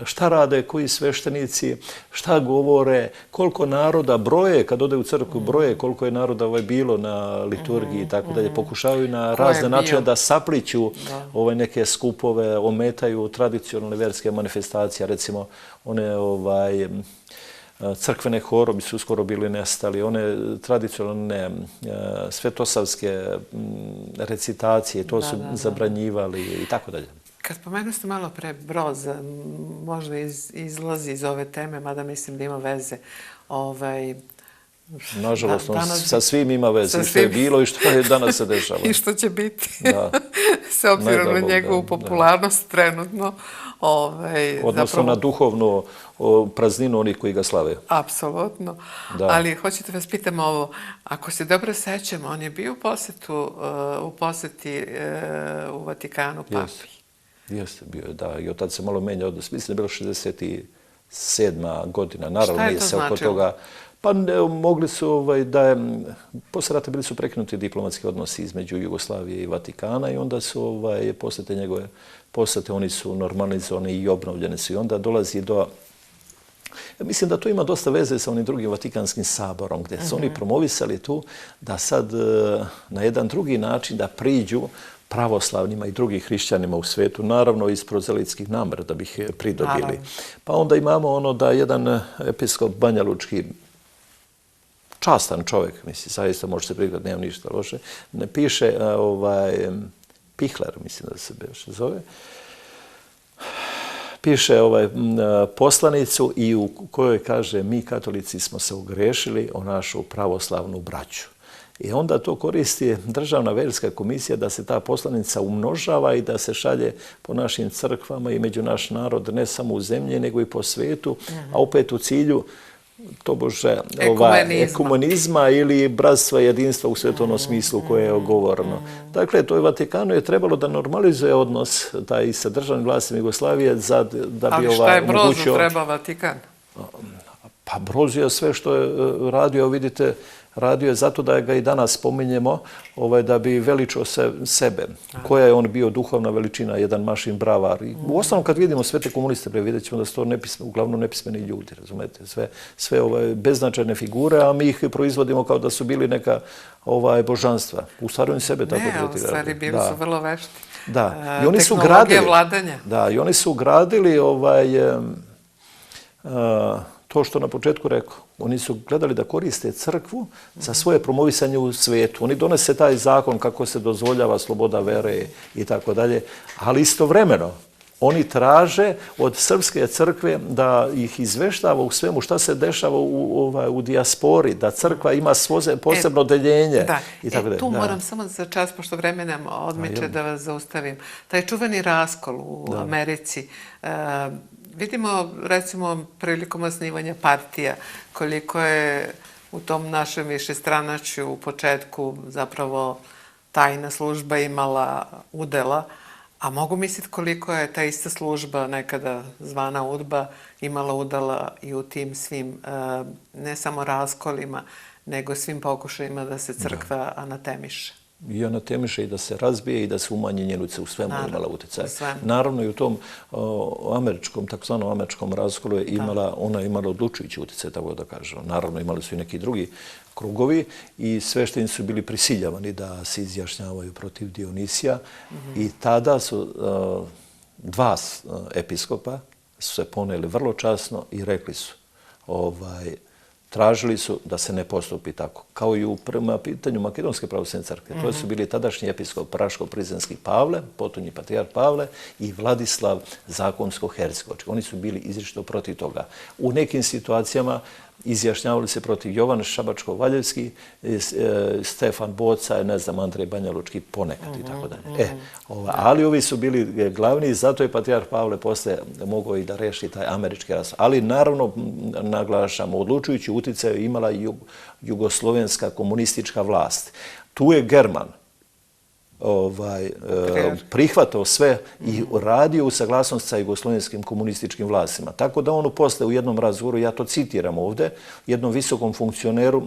Šta rade, koji sveštenici, šta govore, koliko naroda broje, kad ode u crkvu broje, koliko je naroda bilo na liturgiji i tako dalje. Pokušavaju na razne načine da sapliću neke skupove, ometaju tradicionalne verske manifestacije, recimo one crkvene horobi su uskoro bili nestali, one tradicionalne svetosavske recitacije, to su zabranjivali i tako dalje. Kad spomenu ste malo pre Broz, možda izlazi iz ove teme, mada mislim da ima veze. Nažalost, sa svim ima veze, što je bilo i što je danas se dešava. I što će biti, s obzirom na njegovu popularnost trenutno. Odnosno na duhovnu prazninu onih koji ga slave. Apsolutno. Ali hoćete vas pitam ovo, ako se dobro sećam, on je bio u poseti u Vatikanu papi. Jeste bio, da. I od tada se malo menja odnos. Mislim da je bilo 67. godina. Naravno, nije se oko toga. Pa mogli su da je... Posle rata bili su prekinuti diplomatski odnosi između Jugoslavije i Vatikana i onda su posle te njegove posete, oni su normalizovani i obnovljeni su. I onda dolazi do... Mislim da to ima dosta veze sa onim drugim Vatikanskim saborom, gdje su oni promovisali tu da sad na jedan drugi način da priđu pravoslavnima i drugih hrišćanima u svetu, naravno iz prozelitskih namera da bi ih pridobili. Pa onda imamo da jedan episkop Banja Lučki, častan čovjek, mislim, zaista može se prihvatiti, nema ništa loše, ne piše Pihler, mislim da se zove, piše poslanicu i u kojoj kaže mi katolici smo se ogrešili o našu pravoslavnu braću. I onda to koristi Državna verska komisija da se ta poslanica umnožava i da se šalje po našim crkvama i među naš narod, ne samo u zemlji, nego i po svetu, a opet u cilju tobože ekumenizma ili bratstva i jedinstva u svetovnom smislu koje je govoreno. Dakle, to je Vatikanu je trebalo da normalizuje odnos taj sa državnim vlastima Jugoslavije da bi ali šta je Brozu treba Vatikan? Pa Brozu je sve što je radio, vidite, radio je zato da ga i danas spominjemo, da bi veličao sebe. Koja je on bio duhovna veličina, jedan mašin bravar. U osnovu kad vidimo sve te komuniste, vidjet ćemo da su to uglavnom nepismeni ljudi, razumete? Sve beznačajne figure, a mi ih proizvodimo kao da su bili neka božanstva. U stvari oni sebe tako tretirali. Ne, u stvari bili su vrlo vešti. Da, i oni su gradili. Vladanja. Da, i oni su gradili to što na početku rekao. Oni su gledali da koriste crkvu za svoje promovisanje u svijetu. Oni donese taj zakon kako se dozvoljava sloboda vere i tako dalje, ali istovremeno oni traže od srpske crkve da ih izveštava u svemu šta se dešava u dijaspori, da crkva ima posebno deljenje. Tu moram samo za čas, pošto vreme nam odmiče, da vas zaustavim. Taj čuveni raskol u Americi, vidimo, recimo, prilikom osnivanja partija, koliko je u tom našem višestranačju u početku zapravo tajna služba imala udela, a mogu misliti koliko je ta ista služba, nekada zvana UDBA, imala udela i u tim svim, ne samo raskolima, nego svim pokušajima da se crkva anatemiše. I anatemiše i da se razbije i da se umanji njenuce u svemu imala utjecaj. Naravno i u tom američkom, takozvanom američkom raskolu ona je imala odlučujući utjecaj, tako da kažemo. Naravno imali su i neki drugi krugovi i sveštenici su bili prisiljavani da se izjašnjavaju protiv Dionisija i tada su dva episkopa su se poneli vrlo časno i rekli su tražili su da se ne postupi tako. Kao i prema pitanju Makedonske pravoslavne crkve. To su bili tadašnji episkop Praško-Prizrenski Pavle, potonji patrijarh Pavle i Vladislav Zakonsko-Hercegovački. Oni su bili izričito protiv toga. U nekim situacijama izjašnjavali se protiv Jovan Šabačko-Valjevski, Stefan Boca, ne znam, Andrej Banjalučki, ponekad i tako dalje. Ali ovi su bili glavni i zato je patrijarh Pavle posle mogao i da reši taj američki ras. Ali naravno, naglašamo, odlučujući utjecaj imala i jugoslovenska komunistička vlast. Tu je German prihvatao sve i radio u saglasnost sa jugoslovenskim komunističkim vlastima. Tako da on posle u jednom razgovoru, ja to citiram ovde, jednom visokom funkcioneru,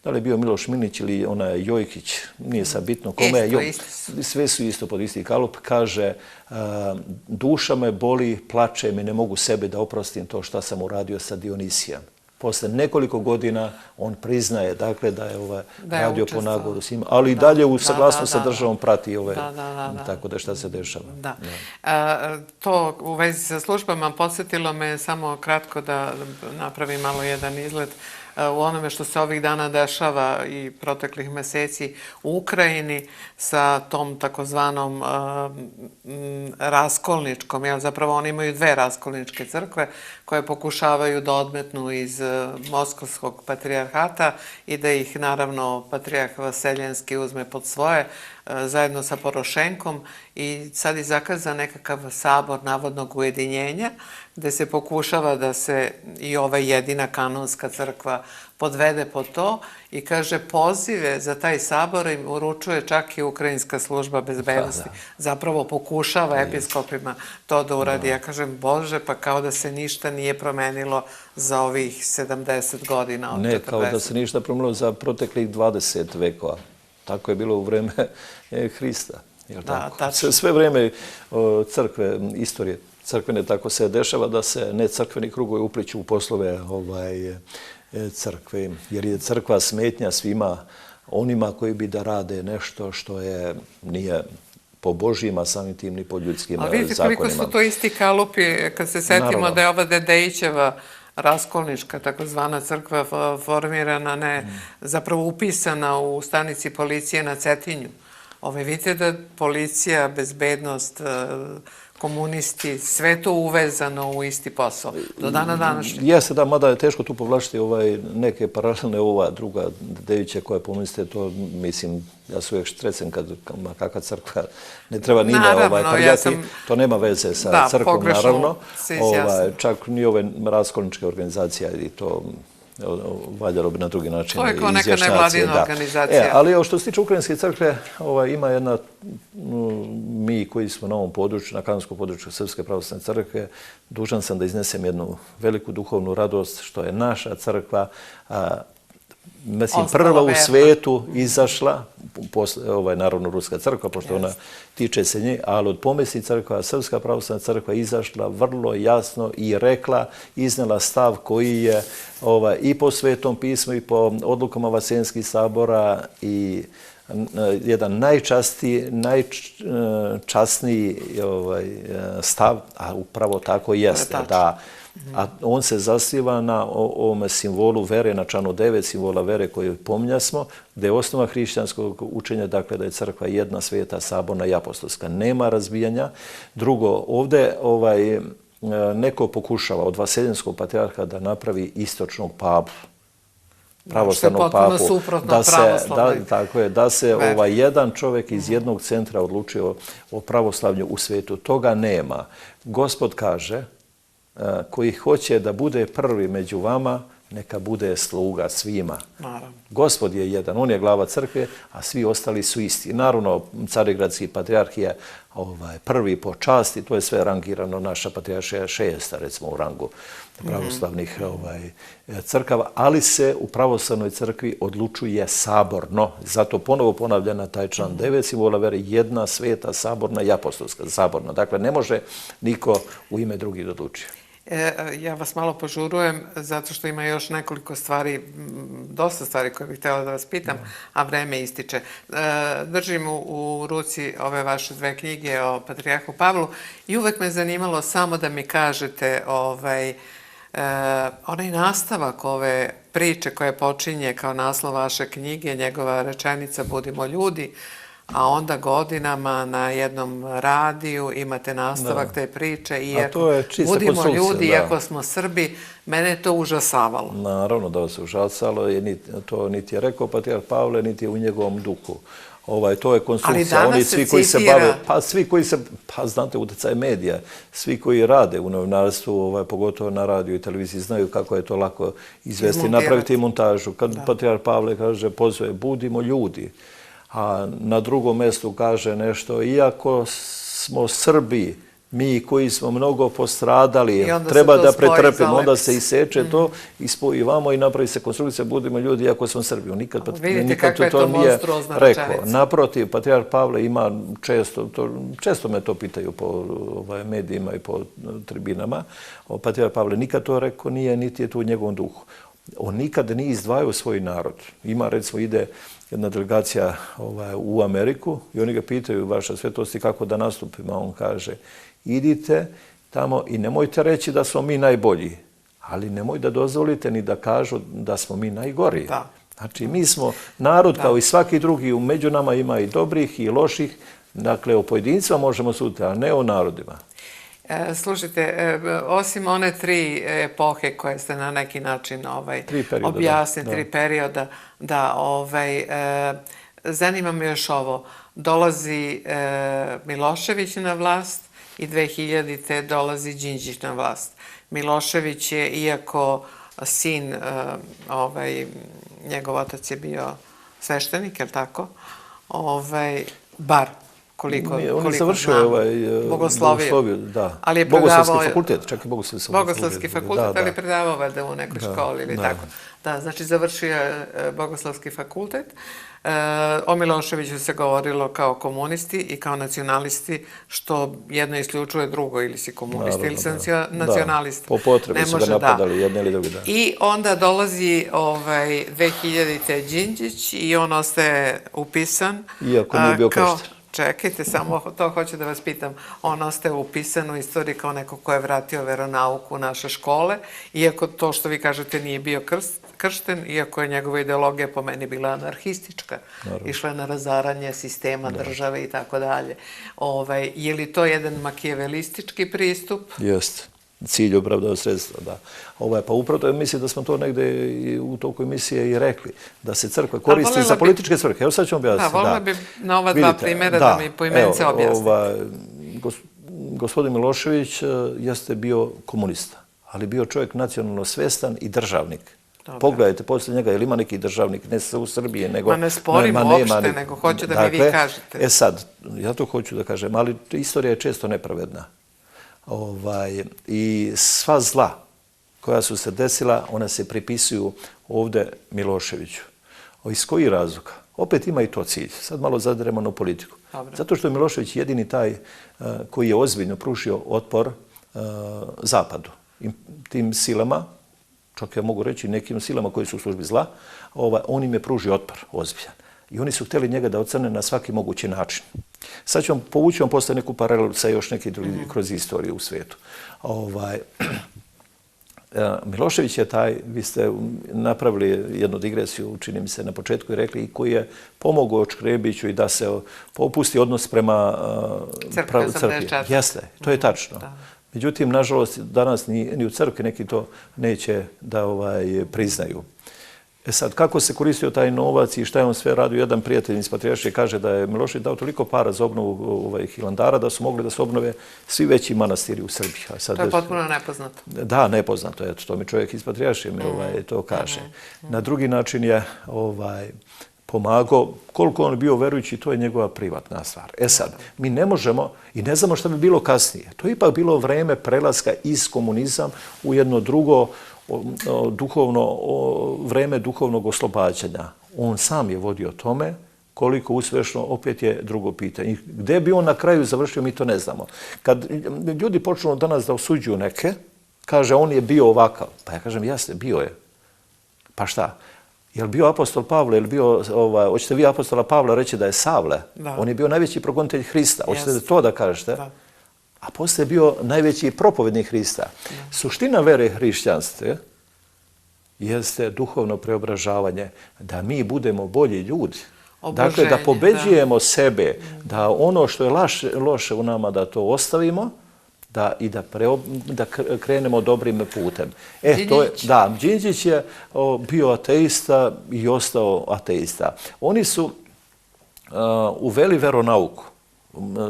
da li je bio Miloš Minić ili onaj Jojkić, nije sad bitno kome je, sve su isto pod isti kalup, kaže duša me boli, plačem i ne mogu sebe da oprostim to šta sam uradio sa Dionisijem. Posle nekoliko godina on priznaje dakle, da je radio po nagovoru s njima, ali i dalje u saglasnosti sa državom prati tako da šta se dešava. To u vezi sa službama podsjetilo me samo kratko da napravim malo jedan izlet u onome što se ovih dana dešava i proteklih meseci u Ukrajini sa tom takozvanom raskolničkom. Zapravo oni imaju dve raskolničke crkve koje pokušavaju da odmetnu iz Moskovskog patrijarhata i da ih naravno patrijarh Vaseljenski uzme pod svoje zajedno sa Porošenkom i sad je zakazan nekakav sabor navodnog ujedinjenja gde se pokušava da se i ova jedina kanonska crkva podvede pod to i kaže pozive za taj sabor im uručuje čak i Ukrajinska služba bezbednosti. Zapravo pokušava episkopima to da uradi. Ja kažem, Bože, pa kao da se ništa nije promenilo za ovih 70 godina od 40. Ne, kao da se ništa promenilo za proteklih 20 vekova. Tako je bilo u vreme Hrista. Sve vreme crkve, istorije crkvene, tako se dešava da se necrkveni krugovi upliću u poslove crkve, jer je crkva smetnja svima onima koji bi da rade nešto što nije po Božjima, samim tim ni po ljudskim zakonima. A vidite koliko su to isti kalupi, kad se setimo da je ova Dedejićeva raskolnička, takozvana crkva formirana, zapravo upisana u stanici policije na Cetinju. Vidite da policija, bezbednost, komunisti, sve to uvezano u isti posao, do dana današnjeg. Jeste, da, mada je teško tu povlačiti neke paralelne, ova druga Devića koja pomislite, to mislim, ja sam uvijek štrecen kakva crkva, ne treba ni da trljati, to nema veze sa crkvom, naravno, čak ni ove raskolničke organizacije i to valjalo bi na drugi način izjašnjacije. To je kao neka nevladina organizacija. Ali što se tiče Ukrajinske crkve, ima jedna, mi koji smo na ovom području, na kanonskom području Srpske pravoslavne crkve, dužan sam da iznesem jednu veliku duhovnu radost što je naša crkva mislim, prva u svetu izašla, naravno Ruska crkva, pošto ona tiče se nje, ali od pomesnih crkva, Srpska pravoslavna crkva izašla vrlo jasno i rekla, iznela stav koji je i po Svetom pismu i po odlukama Vaseljenskih sabora i jedan najčasniji stav, a upravo tako jeste, da a on se zasniva na ovome simbolu vere, na članu 9 simbola vere koje pominjasmo, gde je osnova hrišćanskog učenja, dakle da je crkva jedna, sveta, saborna i apostolska. Nema razbijanja. Drugo, ovde neko pokušava od Vaseljenskog patrijarha da napravi istočnog papu, pravoslavnog papu, da se jedan čovjek iz jednog centra odlučio o pravoslavlju u svetu. Toga nema. Gospod kaže, koji hoće da bude prvi među vama, neka bude sluga svima. Gospod je jedan, on je glava crkve, a svi ostali su isti. Naravno, Carigradski patrijarh je prvi po časti, to je sve rangirano, naša patrijaršija je 6. recimo u rangu pravoslavnih crkava, ali se u pravoslavnoj crkvi odlučuje saborno. Zato ponovo ponavljena taj član 9 simbola vere, jedna, sveta, saborna i apostolska, saborna. Dakle, ne može niko u ime drugih da odluči. Ja vas malo požurujem, zato što ima još nekoliko stvari, dosta stvari koje bih htjela da vas pitam, a vreme ističe. Držim u ruci ove vaše 2 knjige o Patrijarhu Pavlu i uvek me zanimalo samo da mi kažete onaj nastavak ove priče koja počinje kao naslov vaše knjige, njegova rečenica Budimo ljudi, a onda godinama na jednom radiju imate nastavak te priče i budimo ljudi, iako smo Srbi, mene je to užasavalo. Naravno da se užasalo, to niti je rekao Patrijarh Pavle, niti je u njegovom duhu. To je konstrukcija. Ali danas se citira... Pa svi koji se, znate, utjecaj medija, svi koji rade u novinarstvu, pogotovo na radiju i televiziji, znaju kako je to lako izvesti, napraviti montažu. Kad Patrijarh Pavle kaže, pozove, budimo ljudi, a na drugom mjestu kaže nešto, iako smo Srbi, mi koji smo mnogo postradali, treba da pretrpimo, onda se iseče to, ispoji vamo i napravi se konstrukcija, budimo ljudi, iako smo Srbi. Vidite kakva je to monstruozna rečenica. Naprotiv, Patrijarh Pavle ima često me to pitaju po medijima i po tribinama, Patrijarh Pavle nikad to rekao nije, niti je to u njegovom duhu. On nikad nije izdvajao svoj narod. Ima, recimo, ide jedna delegacija u Ameriku i oni ga pitaju, vaša svetosti, kako da nastupimo. On kaže, idite tamo i nemojte reći da smo mi najbolji, ali nemoj da dozvolite ni da kažu da smo mi najgori. Znači, mi smo narod kao i svaki drugi, među nama ima i dobrih i loših, dakle, o pojedincima možemo suditi, a ne o narodima. Slušajte, osim one 3 epohe koje ste na neki način objasnili, 3 perioda, zanima me još ovo. Dolazi Milošević na vlast i 2000-te dolazi Đinđić na vlast. Milošević je, iako sin, njegov otac je bio sveštenik, je li tako? Bar. On je završio bogosloviju, da. Bogoslovski fakultet, čak i Bogoslovski fakultet, ali predavao valjda u nekoj školi ili tako. Da, znači završio je Bogoslovski fakultet. O Miloševiću se govorilo kao komunisti i kao nacionalisti, što jedno isključuje drugo, ili si komunist ili si nacionalista. Po potrebi su ga napadali, jedne ili drugi. I onda dolazi 2000-te Đinđić i on ostaje upisan. Iako nije bio kršten. Čekajte, samo to hoću da vas pitam. On ostaje upisan u istoriji kao neko ko je vratio veronauku u naše škole, iako to što vi kažete nije bio kršten, iako je njegova ideologija po meni bila anarhistička. Išla je na razaranje sistema, države i tako dalje. Je li to jedan makijevelistički pristup? Jeste. Cilj opravdava sredstva, da. Pa upravo mislim da smo to negde u toku emisije i rekli, da se crkva koristi za političke svrhe. Evo sad ću vam objasniti. Da, voljela bi na ova dva primjera da mi poimence objasnite. Gospodin Milošević jeste bio komunista, ali bio čovjek nacionalno svestan i državnik. Pogledajte poslije njega, je li ima neki državnik, ne u Srbiji, nego... Ma ne sporimo uopšte, nego hoću da mi vi kažete. Sad, ja to hoću da kažem, ali istorija je često nepravedna. I sva zla koja su se desila, ona se pripisuju ovdje Miloševiću. Iz kojih razloga? Opet ima i to cilj. Sad malo zadiremo na politiku. Zato što je Milošević jedini taj koji je ozbiljno pružio otpor Zapadu. Tim silama, čak ja mogu reći nekim silama koji su u službi zla, on im je pružio otpor ozbiljan. I oni su htjeli njega da ocrne na svaki mogući način. Sad ću vam povući posle neku paralelu sa još neki drugi kroz istoriju u svijetu. Milošević je taj, vi ste napravili jednu digresiju, čini mi se na početku i rekli, i koji je pomogao Škrebiću i da se popusti odnos prema crkvi. Jeste, to je tačno. Međutim, nažalost, danas ni u crkvi neki to neće da priznaju. Sad, kako se koristio taj novac i šta je on sve radio? Jedan prijatelj iz Patrijaršije kaže da je Milošević dao toliko para za obnovu Hilandara da su mogli da se obnove svi veći manastiri u Srbiji. To je potpuno nepoznato. Da, nepoznato. Eto, to mi čovjek iz Patrijaršije to kaže. Na drugi način je pomagao. Koliko on bio verujući, to je njegova privatna stvar. Sad, mi ne možemo i ne znamo šta bi bilo kasnije. To je ipak bilo vreme prelaska iz komunizam u jedno drugo vreme duhovnog oslobađanja. On sam je vodio tome, koliko uspješno, opet je drugo pitanje. Gde bi on na kraju završio, mi to ne znamo. Kad ljudi počnu danas da osuđuju neke, kaže on je bio ovakav. Pa ja kažem, jasne, bio je. Pa šta? Je li bio apostol Pavle, hoćete vi apostola Pavla reći da je Savle? On je bio najveći progonitelj Hrista. Hoćete to da kažete? A poslije je bio najveći propovednik Hrista. Suština vere hrišćanstva jeste duhovno preobražavanje, da mi budemo bolji ljudi. Dakle, da pobeđujemo sebe, da ono što je loše u nama da to ostavimo i da krenemo dobrim putem. Đinđić je bio ateista i ostao ateista. Oni su uveli veronauku.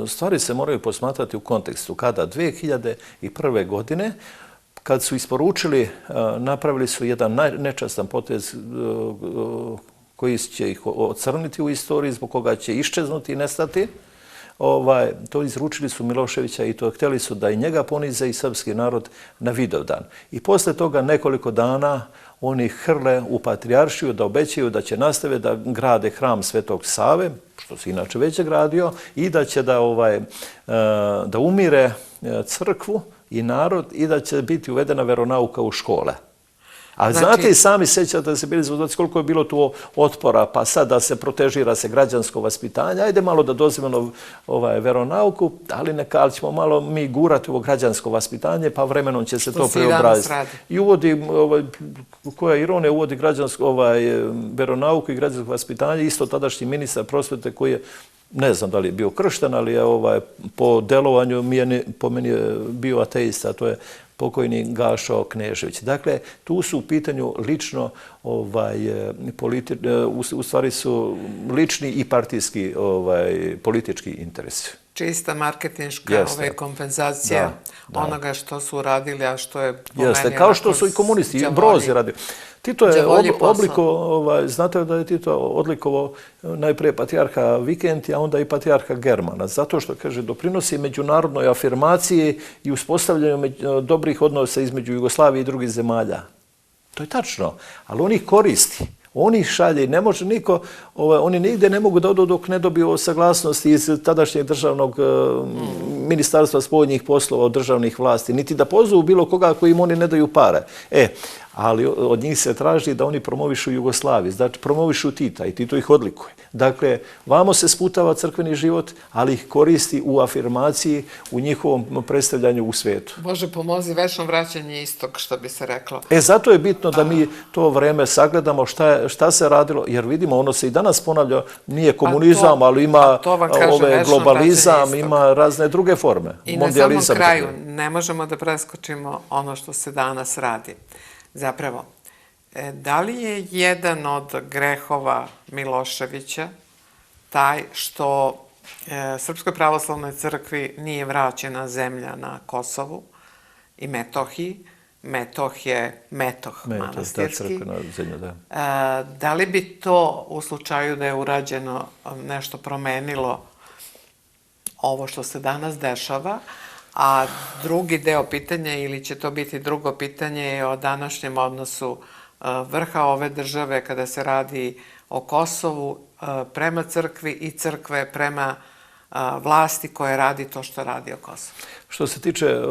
Stvari se moraju posmatrati u kontekstu kada 2001. godine, kad su isporučili, napravili su jedan nečastan potez koji će ih ocrniti u istoriji, zbog koga će iščeznuti i nestati. To izručili su Miloševića i to htjeli su da i njega ponize i srpski narod na Vidovdan. I posle toga nekoliko dana oni hrle u Patrijaršiju da obećaju da će nastave da grade hram Svetog Save, što se inače već je gradio, i da će da umire crkvu i narod i da će biti uvedena veronauka u škole. A znate i sami sećate da se bili zvodoci koliko je bilo tu otpora, pa sad da se protežira se građansko vaspitanje, ajde malo da dozvoljeno veronauku, ali ćemo malo mi gurati ovo građansko vaspitanje, pa vremenom će se to preobraziti. I uvodi, koja ironija, uvodi građansko veronauku i građansko vaspitanje, isto tadašnji ministar prosvete koji je, ne znam da li je bio kršten, ali je po delovanju po meni je bio ateista, to je pokojni Gašo Knežević. Dakle, tu su u pitanju lično, u stvari su lični i partijski politički interesi. Čista marketinška kompenzacija onoga što su uradili, a što je po meni... Kao što su i komunisti, i Broz je radio. Tito je znate da je Tito odlikovao najprije patrijarha Vikentija, a onda i patrijarha Germana, zato što, kaže, doprinosi međunarodnoj afirmaciji i uspostavljanju dobrih odnosa između Jugoslavije i drugih zemalja. To je tačno, ali on ih koristi. On ih šalje i ne može niko, oni nigde ne mogu da odu dok ne dobiju saglasnost iz tadašnjeg državnog ministarstva spoljnih poslova, od državnih vlasti, niti da pozovu bilo koga ako im oni ne daju pare. Ali od njih se traži da oni promovišu Jugoslaviju, znači promovišu Tita i Tito ih odlikuje. Dakle, vamo se sputava crkveni život, ali ih koristi u afirmaciji, u njihovom predstavljanju u svijetu. Bože pomozi, večno vraćanje istog, što bi se reklo. Zato je bitno da mi to vreme sagledamo šta se radilo, jer vidimo, ono se i danas ponavlja, nije komunizam, ali ima globalizam, ima razne druge forme. I na samom kraju ne možemo da preskočimo ono što se danas radi. Zapravo, da li je jedan od grehova Miloševića taj što Srpskoj pravoslavnoj crkvi nije vraćena zemlja na Kosovu i Metohiji? Metoh je Metoh manastirski. Da li bi to u slučaju da je urađeno nešto promenilo ovo što se danas dešava? A drugi deo pitanja, ili će to biti drugo pitanje, je o današnjem odnosu vrha ove države kada se radi o Kosovu prema crkvi i crkve prema vlasti koja radi to što radi o Kosovu. Što se tiče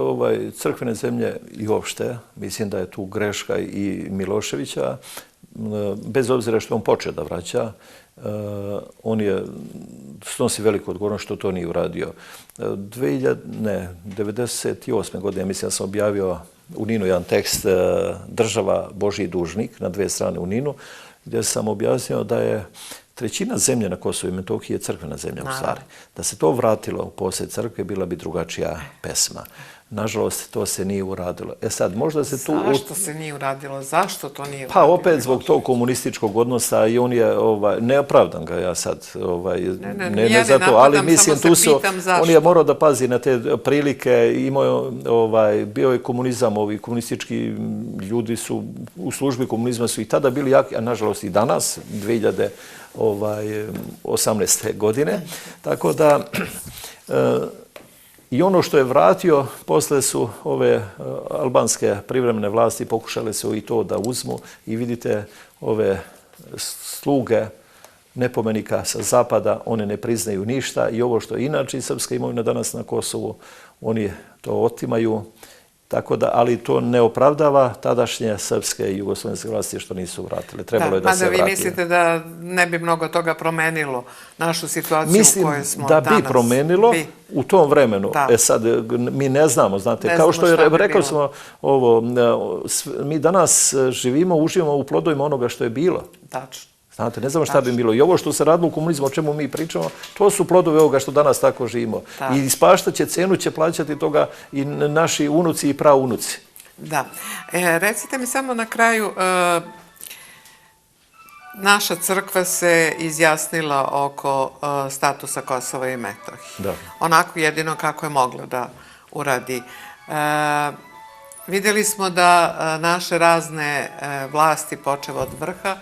crkvene zemlje i uopšte, mislim da je tu greška i Miloševića, bez obzira što on počeo da vraća, on je snosi veliku odgovornost što to nije uradio. 1998. godine, mislim da sam objavio u Ninu jedan tekst Država Božji dužnik na 2 strane u Ninu, gdje sam objasnio da je trećina zemlje na Kosovu i Metohiji je crkvena zemlja u stvari. Da se to vratilo u posjed crkve, bila bi drugačija pesma. Nažalost, to se nije uradilo. Sad, možda se tu... Zašto se nije uradilo? Zašto to nije uradilo? Pa opet zbog tog komunističkog odnosa i on je, neopravdan ga ja sad, ne za to, ali mislim tu su, on je morao da pazi na te prilike, bio je komunizam, ovi komunistički ljudi su, u službi komunizma su i tada bili jaki, a nažalost i danas, 2018. godine, tako da... I ono što je vratio, posle su ove albanske privremene vlasti pokušale su i to da uzmu i vidite ove sluge nepomenika sa zapada, one ne priznaju ništa i ovo što je inače srpska imovina danas na Kosovu, oni to otimaju. Tako da, ali to ne opravdava tadašnje srpske i jugoslovenske vlasti što nisu vratile. Trebalo je da se vrati. Mada vi mislite da ne bi mnogo toga promenilo našu situaciju u kojoj smo danas? Mislim da bi promenilo u tom vremenu. Sad, mi ne znamo, znate, kao što je rekao smo ovo, mi danas živimo, uživamo u plodovima onoga što je bilo. Tačno. Znate, ne znamo šta bi bilo. I ovo što se radilo u komunizmu, o čemu mi pričamo, to su plodovi ovoga što danas tako živimo. I ispaštaće, cenu će plaćati toga i naši unuci i praunuci. Da. Recite mi samo na kraju, naša crkva se izjasnila oko statusa Kosova i Metohije. Onako jedino kako je mogla da uradi. Vidjeli smo da naše razne vlasti, počev od vrha,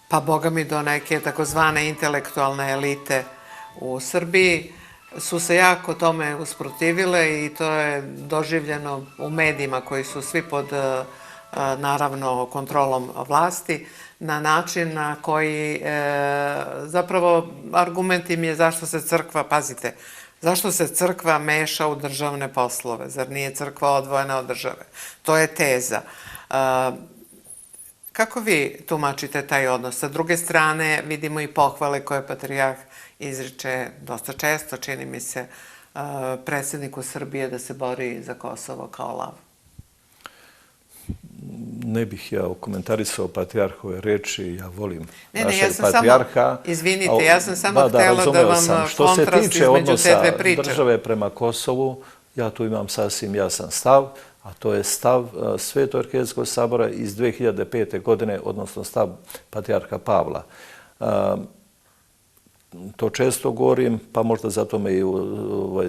pa boga mi do neke takozvane intelektualne elite u Srbiji, su se jako tome usprotivile i to je doživljeno u medijima koji su svi pod, naravno, kontrolom vlasti, na način na koji, zapravo, argument im je zašto se crkva, pazite, zašto se crkva meša u državne poslove, zar nije crkva odvojena od države? To je teza. Kako vi tumačite taj odnos? Sa druge strane, vidimo i pohvale koje patrijarh izriče dosta često, čini mi se, predsjedniku Srbije da se bori za Kosovo kao lav. Ne bih ja komentarisao patrijarhove reči, ja volim našeg patrijarha. Izvinite, ja sam samo htjela da vam kontrast između te dve priče. Što se tiče odnosa države prema Kosovu, ja tu imam sasvim jasan stav, a to je stav Svetog arhijerejskog sabora iz 2005. godine, odnosno stav patrijarha Pavla. To često govorim, pa možda zato me i u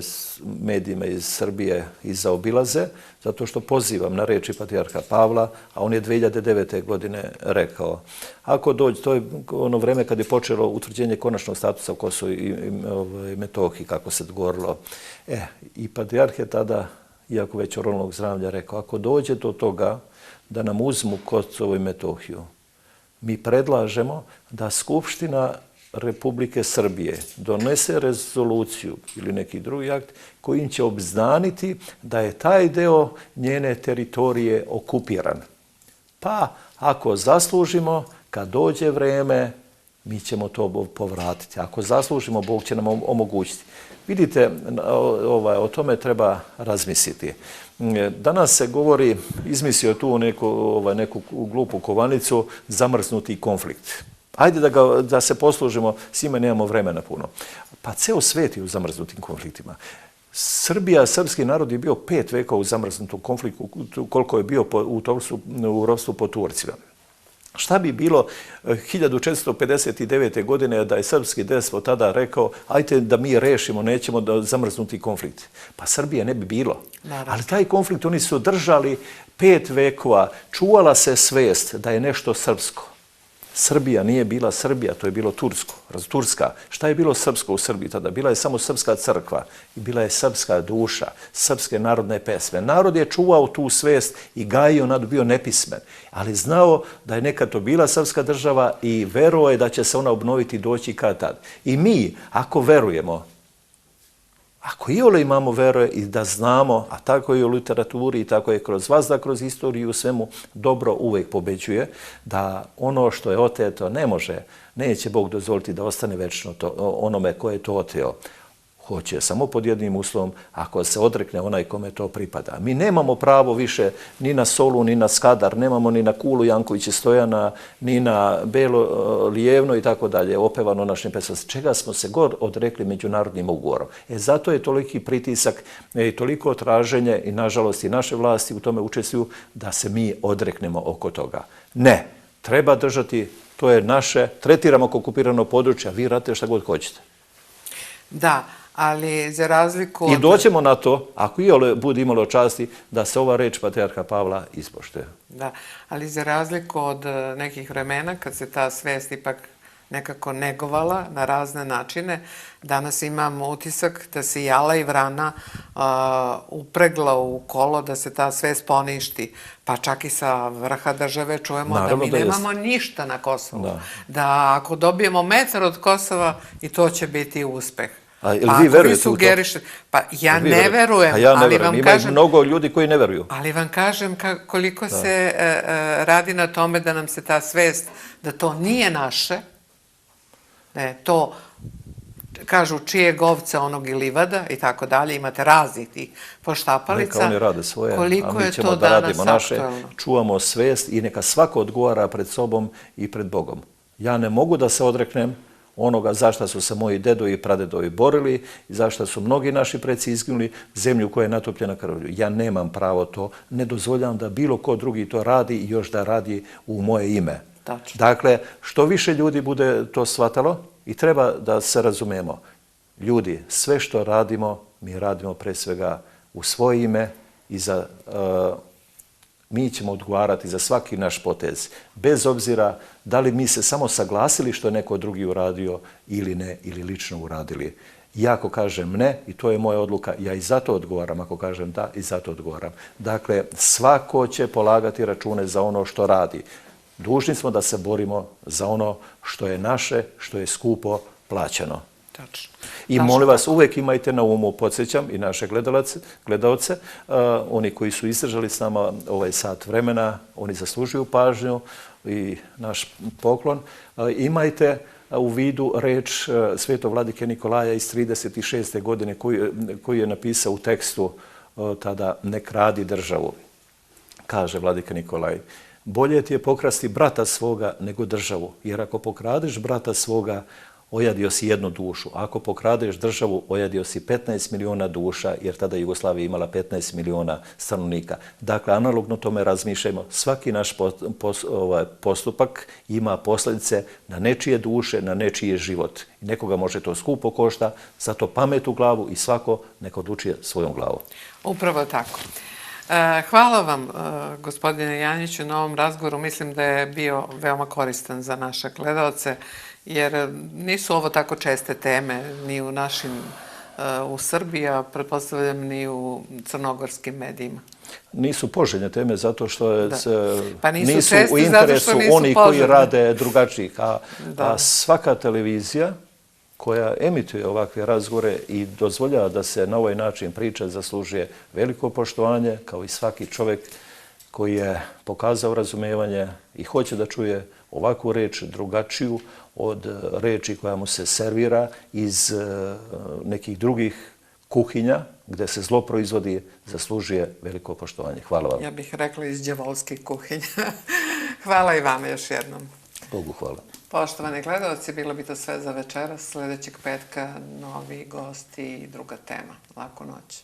medijima iz Srbije zaobilaze, zato što pozivam na reči patrijarha Pavla, a on je 2009. godine rekao, ako dođe, to je ono vreme kad je počelo utvrđenje konačnog statusa u Kosovu i Metohiji, kako se govorilo. I patrijarh je tada, iako već oralnog zdravlja, rekao, ako dođe do toga da nam uzmu Kosovo i Metohiju, mi predlažemo da Skupština Republike Srbije donese rezoluciju ili neki drugi akt kojim će obznaniti da je taj deo njene teritorije okupiran. Pa ako zaslužimo, kad dođe vreme, mi ćemo to povratiti. Ako zaslužimo, Bog će nam omogućiti. Vidite, o tome treba razmisliti. Danas se govori, izmislio tu neku glupu kovanicu, zamrznuti konflikt. Ajde da se poslužimo, svima nemamo vremena puno. Pa ceo svet je u zamrznutim konfliktima. Srbija, srpski narod je bio 5 veka u zamrznutom konfliktu, koliko je bio u ropstvu po Turcima. Šta bi bilo 1459. godine da je srpski despot tada rekao ajte da mi rešimo, nećemo da zamrznuti konflikt. Pa Srbije ne bi bilo. Naravno. Ali taj konflikt oni su držali 5 vekova, čuvala se svest da je nešto srpsko. Srbija nije bila Srbija, to je bilo Turska. Šta je bilo srpsko u Srbiji tada? Bila je samo srpska crkva i bila je srpska duša, srpske narodne pesme. Narod je čuvao tu svest i gajio, bio nepismen, ali znao da je nekad to bila srpska država i verovao je da će se ona obnoviti i doći kad tad. I mi, ako verujemo, ako iole imamo vere i da znamo, a tako je u literaturi i tako je kroz vas, da kroz istoriju u svemu dobro uvek pobeđuje, da ono što je oteto neće Bog dozvoliti da ostane večno onome ko je to oteo. Hoće samo pod jednim uslovom, ako se odrekne onaj kome to pripada. Mi nemamo pravo više ni na Solu, ni na Skadar, nemamo ni na Kulu Jankovića Stojana, ni na Belo Lijevno i tako dalje, opevano našim pesmama. Čega smo se god odrekli međunarodnim ugovorom. Zato je toliki pritisak i toliko traženje i nažalost i naše vlasti u tome učestvuju da se mi odreknemo oko toga. Ne, treba držati, to je naše, tretiramo kao okupirano područje, a vi radite šta god hoćete. Da, ali za razliku od... I doćemo na to, ako iole bude imalo časti, da se ova reč patrijarha Pavla ispoštuje. Da, ali za razliku od nekih vremena, kad se ta svest ipak nekako negovala na razne načine, danas imamo utisak da se jala i vrana upregla u kolo, da se ta svest poništi. Pa čak i sa vrha države čujemo da mi nemamo ništa na Kosovu. Da ako dobijemo metar od Kosova i to će biti uspeh. A ili vi verujete u to? Pa ja ne verujem, ali vam kažem... Ima mnogo ljudi koji ne veruju. Ali vam kažem koliko se radi na tome da nam se ta svest, da to nije naše, to, kažu, čije govce onog i livada i tako dalje, imate raznih tih poštapalica. Neka oni rade svoje, a mi ćemo da radimo naše, čuvamo svest i neka svako odgovara pred sobom i pred Bogom. Ja ne mogu da se odreknem onoga zašta su se moji dedovi i pradedovi borili i zašta su mnogi naši preci izginuli, zemlju koja je natopljena krvlju. Ja nemam pravo to, ne dozvoljavam da bilo ko drugi to radi i još da radi u moje ime. Dakle, što više ljudi bude to shvatalo i treba da se razumemo. Ljudi, sve što radimo, mi radimo pre svega u svoje ime i mi ćemo odgovarati za svaki naš potez, bez obzira da li mi se samo saglasili što je neko drugi uradio ili ne, ili lično uradili. Ja ako kažem ne, i to je moja odluka, ja i zato odgovaram, ako kažem da, i zato odgovaram. Dakle, svako će polagati račune za ono što radi. Dužni smo da se borimo za ono što je naše, što je skupo plaćeno. I molim vas, uvek imajte na umu, podsjećam i naše gledalce, oni koji su izdržali s nama ovaj sat vremena, oni zaslužuju pažnju i naš poklon. Imajte u vidu reč svetog vladike Nikolaja iz 36. godine koji je napisao u tekstu tada "Ne kradi državu". Kaže vladika Nikolaj: "Bolje ti je pokrasti brata svoga nego državu, jer ako pokradeš brata svoga, ojadio si jednu dušu. Ako pokradeš državu, ojadio si 15 miliona duša, jer tada Jugoslavija imala 15 miliona stanovnika." Dakle, analogno tome razmišljamo. Svaki naš postupak ima posljedice na nečije duše, na nečiji život. Nekoga može to skupo košta, zato pamet u glavu i svako neka odlučuje svojom glavom. Upravo tako. Hvala vam, gospodine Janjiću, na ovom razgovoru. Mislim da je bio veoma koristan za naše gledalce, jer nisu ovo tako česte teme ni u našim u Srbiji, a pretpostavljam ni u crnogorskim medijima. Nisu poželjne teme zato što Pa nisu nisu česti u zato što interesu nisu onih koji poželjne. rade drugačijih. A svaka televizija koja emituje ovakve razgovore i dozvoljava da se na ovaj način priča zaslužuje veliko poštovanje, kao i svaki čovjek koji je pokazao razumevanje i hoće da čuje ovakvu reč drugačiju od reči koja mu se servira iz nekih drugih kuhinja gdje se zlo proizvodi, zaslužuje veliko poštovanje. Hvala vam. Ja bih rekla iz đavolskih kuhinja. Hvala i vama još jednom. Bogu hvala. Poštovani gledalci, bilo bi to sve za večeras. Sljedećeg petka novi gosti i druga tema. Laku noć.